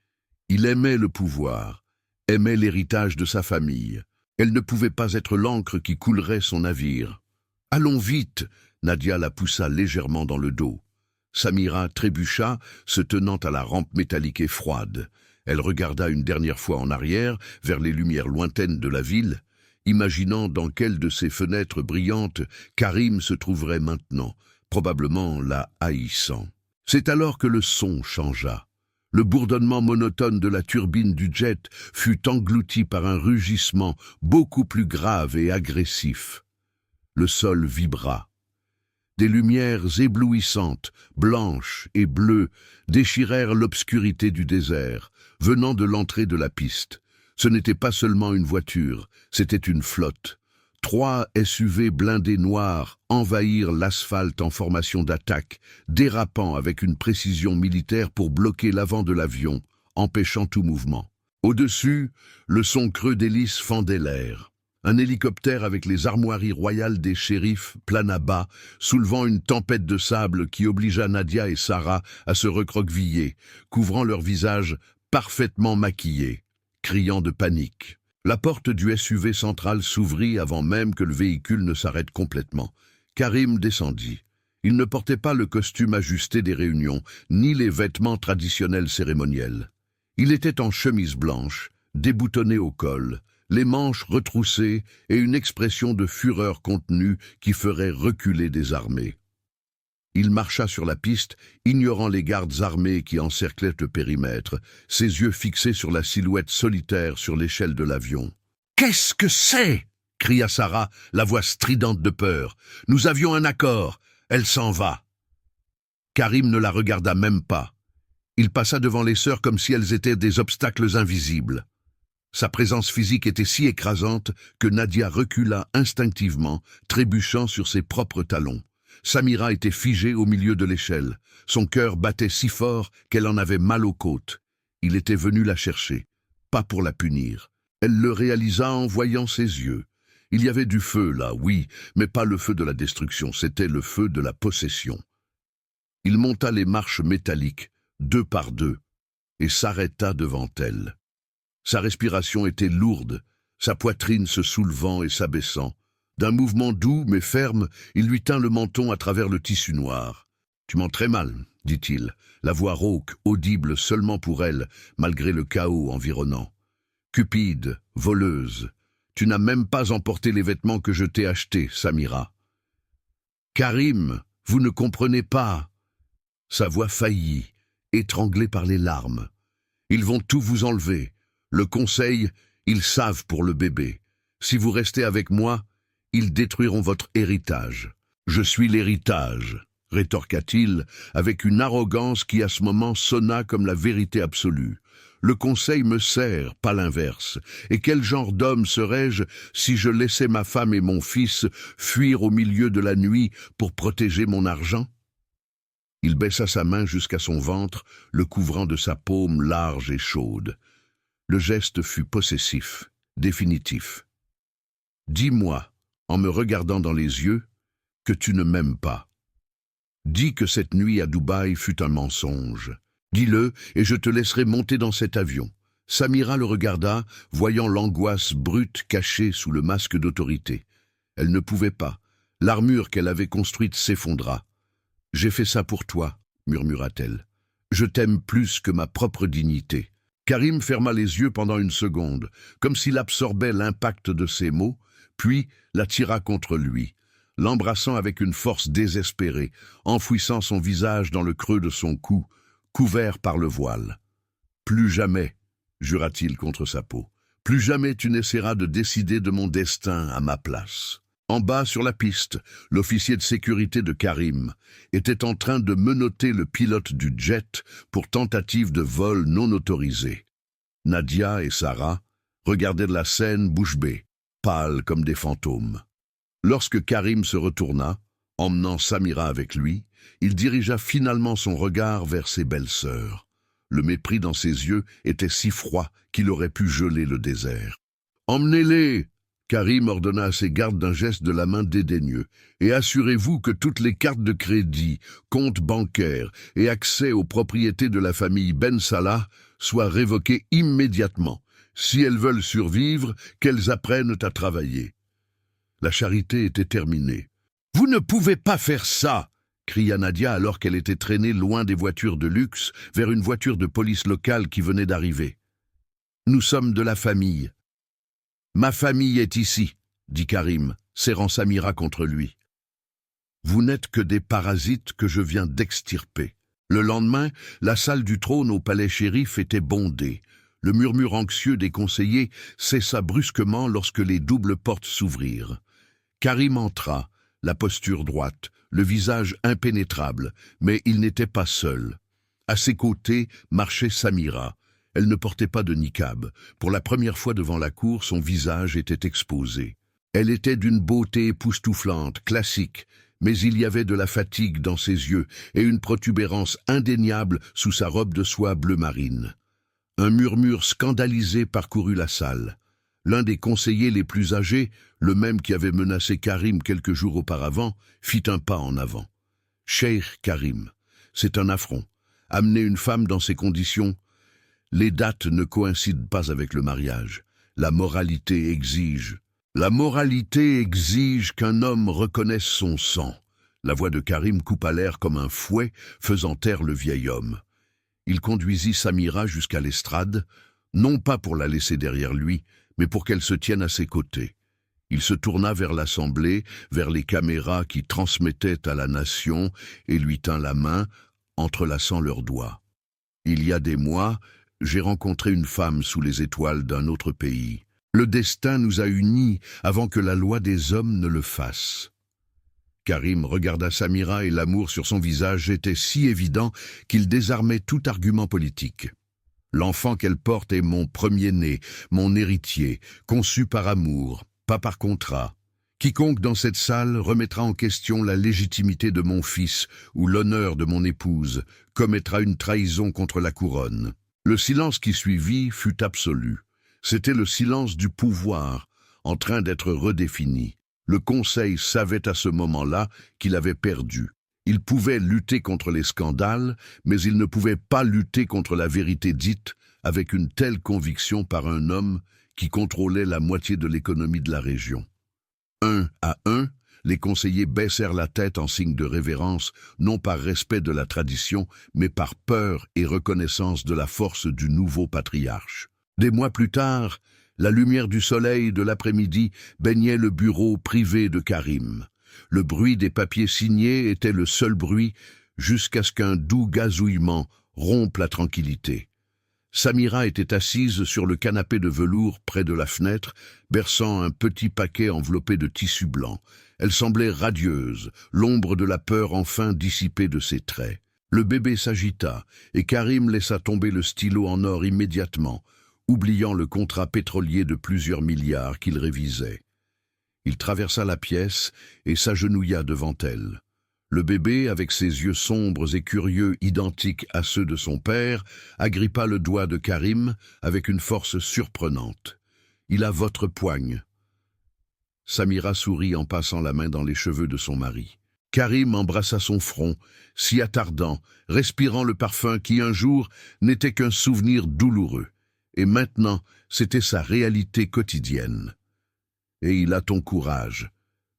Il aimait le pouvoir, aimait l'héritage de sa famille. Elle ne pouvait pas être l'encre qui coulerait son navire. « Allons vite !» Nadia la poussa légèrement dans le dos. Samira trébucha, se tenant à la rampe métallique et froide. Elle regarda une dernière fois en arrière, vers les lumières lointaines de la ville, imaginant dans quelle de ces fenêtres brillantes Karim se trouverait maintenant, probablement la haïssant. C'est alors que le son changea. Le bourdonnement monotone de la turbine du jet fut englouti par un rugissement beaucoup plus grave et agressif. Le sol vibra. Des lumières éblouissantes, blanches et bleues, déchirèrent l'obscurité du désert, venant de l'entrée de la piste. Ce n'était pas seulement une voiture, c'était une flotte. 3 SUV blindés noirs envahirent l'asphalte en formation d'attaque, dérapant avec une précision militaire pour bloquer l'avant de l'avion, empêchant tout mouvement. Au-dessus, le son creux d'hélice fendait l'air. Un hélicoptère avec les armoiries royales des shérifs plana bas, soulevant une tempête de sable qui obligea Nadia et Sarah à se recroqueviller, couvrant leurs visages parfaitement maquillés, criant de panique. La porte du SUV central s'ouvrit avant même que le véhicule ne s'arrête complètement. Karim descendit. Il ne portait pas le costume ajusté des réunions, ni les vêtements traditionnels cérémoniels. Il était en chemise blanche, déboutonné au col, les manches retroussées et une expression de fureur contenue qui ferait reculer des armées. Il marcha sur la piste, ignorant les gardes armés qui encerclaient le périmètre, ses yeux fixés sur la silhouette solitaire sur l'échelle de l'avion. « Qu'est-ce que c'est ?» cria Sarah, la voix stridente de peur. « Nous avions un accord. Elle s'en va. » Karim ne la regarda même pas. Il passa devant les sœurs comme si elles étaient des obstacles invisibles. Sa présence physique était si écrasante que Nadia recula instinctivement, trébuchant sur ses propres talons. Samira était figée au milieu de l'échelle. Son cœur battait si fort qu'elle en avait mal aux côtes. Il était venu la chercher, pas pour la punir. Elle le réalisa en voyant ses yeux. Il y avait du feu là, oui, mais pas le feu de la destruction, c'était le feu de la possession. Il monta les marches métalliques, 2 par 2, et s'arrêta devant elle. Sa respiration était lourde, sa poitrine se soulevant et s'abaissant. D'un mouvement doux mais ferme, il lui tint le menton à travers le tissu noir. « Tu mens très mal, » dit-il, la voix rauque, audible seulement pour elle, malgré le chaos environnant. « Cupide, voleuse, tu n'as même pas emporté les vêtements que je t'ai achetés, Samira. »« Karim, vous ne comprenez pas. » Sa voix faillit, étranglée par les larmes. « Ils vont tout vous enlever. Le conseil, ils savent pour le bébé. Si vous restez avec moi, ils détruiront votre héritage. »« Je suis l'héritage, » rétorqua-t-il, avec une arrogance qui à ce moment sonna comme la vérité absolue. « Le conseil me sert, pas l'inverse. Et quel genre d'homme serais-je si je laissais ma femme et mon fils fuir au milieu de la nuit pour protéger mon argent ?» Il baissa sa main jusqu'à son ventre, le couvrant de sa paume large et chaude. Le geste fut possessif, définitif. « Dis-moi, en me regardant dans les yeux, que tu ne m'aimes pas. Dis que cette nuit à Dubaï fut un mensonge. Dis-le et je te laisserai monter dans cet avion. » Samira le regarda, voyant l'angoisse brute cachée sous le masque d'autorité. Elle ne pouvait pas. L'armure qu'elle avait construite s'effondra. « J'ai fait ça pour toi, » murmura-t-elle. « Je t'aime plus que ma propre dignité. » Karim ferma les yeux pendant une seconde, comme s'il absorbait l'impact de ses mots, puis la tira contre lui, l'embrassant avec une force désespérée, enfouissant son visage dans le creux de son cou, couvert par le voile. « Plus jamais, » jura-t-il contre sa peau, « plus jamais tu n'essaieras de décider de mon destin à ma place. » En bas sur la piste, l'officier de sécurité de Karim était en train de menotter le pilote du jet pour tentative de vol non autorisé. Nadia et Sarah regardaient la scène bouche bée, pâles comme des fantômes. Lorsque Karim se retourna, emmenant Samira avec lui, il dirigea finalement son regard vers ses belles sœurs. Le mépris dans ses yeux était si froid qu'il aurait pu geler le désert. « Emmenez-les !» Karim ordonna à ses gardes d'un geste de la main dédaigneux. « Et assurez-vous que toutes les cartes de crédit, comptes bancaires et accès aux propriétés de la famille Ben Salah soient révoquées immédiatement. Si elles veulent survivre, qu'elles apprennent à travailler. La charité était terminée. « Vous ne pouvez pas faire ça !» cria Nadia alors qu'elle était traînée loin des voitures de luxe vers une voiture de police locale qui venait d'arriver. « Nous sommes de la famille. »« Ma famille est ici, » dit Karim, serrant Samira contre lui. « Vous n'êtes que des parasites que je viens d'extirper. » Le lendemain, la salle du trône au palais shérif était bondée. Le murmure anxieux des conseillers cessa brusquement lorsque les doubles portes s'ouvrirent. Karim entra, la posture droite, le visage impénétrable, mais il n'était pas seul. À ses côtés marchait Samira. Elle ne portait pas de niqab. Pour la première fois devant la cour, son visage était exposé. Elle était d'une beauté époustouflante, classique, mais il y avait de la fatigue dans ses yeux et une protubérance indéniable sous sa robe de soie bleu marine. Un murmure scandalisé parcourut la salle. L'un des conseillers les plus âgés, le même qui avait menacé Karim quelques jours auparavant, fit un pas en avant. « Cheikh Karim, c'est un affront. Amener une femme dans ces conditions, les dates ne coïncident pas avec le mariage. La moralité exige. La moralité exige qu'un homme reconnaisse son sang. » La voix de Karim coupa l'air comme un fouet, faisant taire le vieil homme. Il conduisit Samira jusqu'à l'estrade, non pas pour la laisser derrière lui, mais pour qu'elle se tienne à ses côtés. Il se tourna vers l'assemblée, vers les caméras qui transmettaient à la nation, et lui tint la main, entrelaçant leurs doigts. « Il y a des mois, j'ai rencontré une femme sous les étoiles d'un autre pays. Le destin nous a unis avant que la loi des hommes ne le fasse. » Karim regarda Samira et l'amour sur son visage était si évident qu'il désarmait tout argument politique. « L'enfant qu'elle porte est mon premier-né, mon héritier, conçu par amour, pas par contrat. Quiconque dans cette salle remettra en question la légitimité de mon fils ou l'honneur de mon épouse commettra une trahison contre la couronne. » Le silence qui suivit fut absolu. C'était le silence du pouvoir, en train d'être redéfini. Le Conseil savait à ce moment-là qu'il avait perdu. Il pouvait lutter contre les scandales, mais il ne pouvait pas lutter contre la vérité dite avec une telle conviction par un homme qui contrôlait la moitié de l'économie de la région. Un à un, les conseillers baissèrent la tête en signe de révérence, non par respect de la tradition, mais par peur et reconnaissance de la force du nouveau patriarche. Des mois plus tard, la lumière du soleil de l'après-midi baignait le bureau privé de Karim. Le bruit des papiers signés était le seul bruit jusqu'à ce qu'un doux gazouillement rompe la tranquillité. Samira était assise sur le canapé de velours près de la fenêtre, berçant un petit paquet enveloppé de tissu blanc. Elle semblait radieuse, l'ombre de la peur enfin dissipée de ses traits. Le bébé s'agita, et Karim laissa tomber le stylo en or immédiatement, oubliant le contrat pétrolier de plusieurs milliards qu'il révisait. Il traversa la pièce et s'agenouilla devant elle. Le bébé, avec ses yeux sombres et curieux identiques à ceux de son père, agrippa le doigt de Karim avec une force surprenante. « Il a votre poigne. » Samira sourit en passant la main dans les cheveux de son mari. Karim embrassa son front, s'y attardant, respirant le parfum qui un jour n'était qu'un souvenir douloureux. Et maintenant, c'était sa réalité quotidienne. « Et il a ton courage, »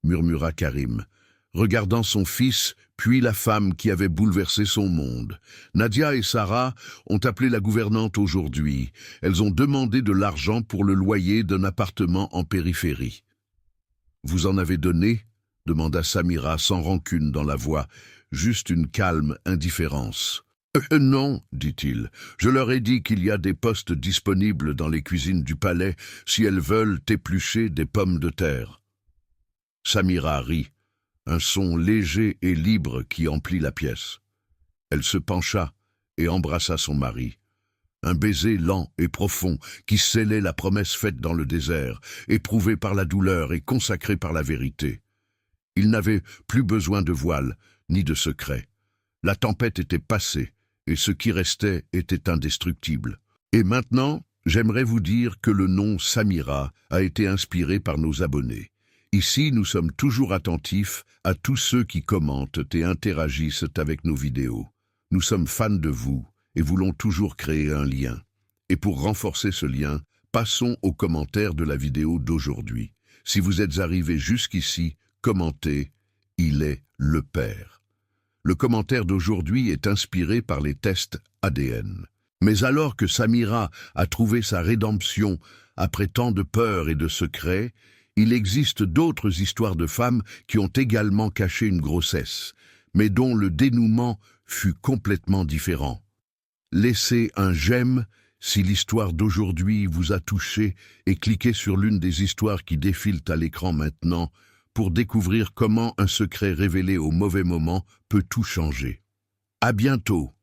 murmura Karim, regardant son fils, puis la femme qui avait bouleversé son monde. Nadia et Sarah ont appelé la gouvernante aujourd'hui. Elles ont demandé de l'argent pour le loyer d'un appartement en périphérie. « Vous en avez donné ?» demanda Samira sans rancune dans la voix, juste une calme indifférence. Non, dit-il. Je leur ai dit qu'il y a des postes disponibles dans les cuisines du palais si elles veulent éplucher des pommes de terre. » Samira rit, un son léger et libre qui emplit la pièce. Elle se pencha et embrassa son mari. Un baiser lent et profond qui scellait la promesse faite dans le désert, éprouvée par la douleur et consacrée par la vérité. Il n'avait plus besoin de voile ni de secret. La tempête était passée et ce qui restait était indestructible. Et maintenant, j'aimerais vous dire que le nom Samira a été inspiré par nos abonnés. Ici, nous sommes toujours attentifs à tous ceux qui commentent et interagissent avec nos vidéos. Nous sommes fans de vous et voulons toujours créer un lien. Et pour renforcer ce lien, passons aux commentaires de la vidéo d'aujourd'hui. Si vous êtes arrivé jusqu'ici, commentez « Il est le père ». Le commentaire d'aujourd'hui est inspiré par les tests ADN. Mais alors que Samira a trouvé sa rédemption après tant de peurs et de secrets, il existe d'autres histoires de femmes qui ont également caché une grossesse, mais dont le dénouement fut complètement différent. Laissez un j'aime si l'histoire d'aujourd'hui vous a touché et cliquez sur l'une des histoires qui défilent à l'écran maintenant pour découvrir comment un secret révélé au mauvais moment peut tout changer. À bientôt!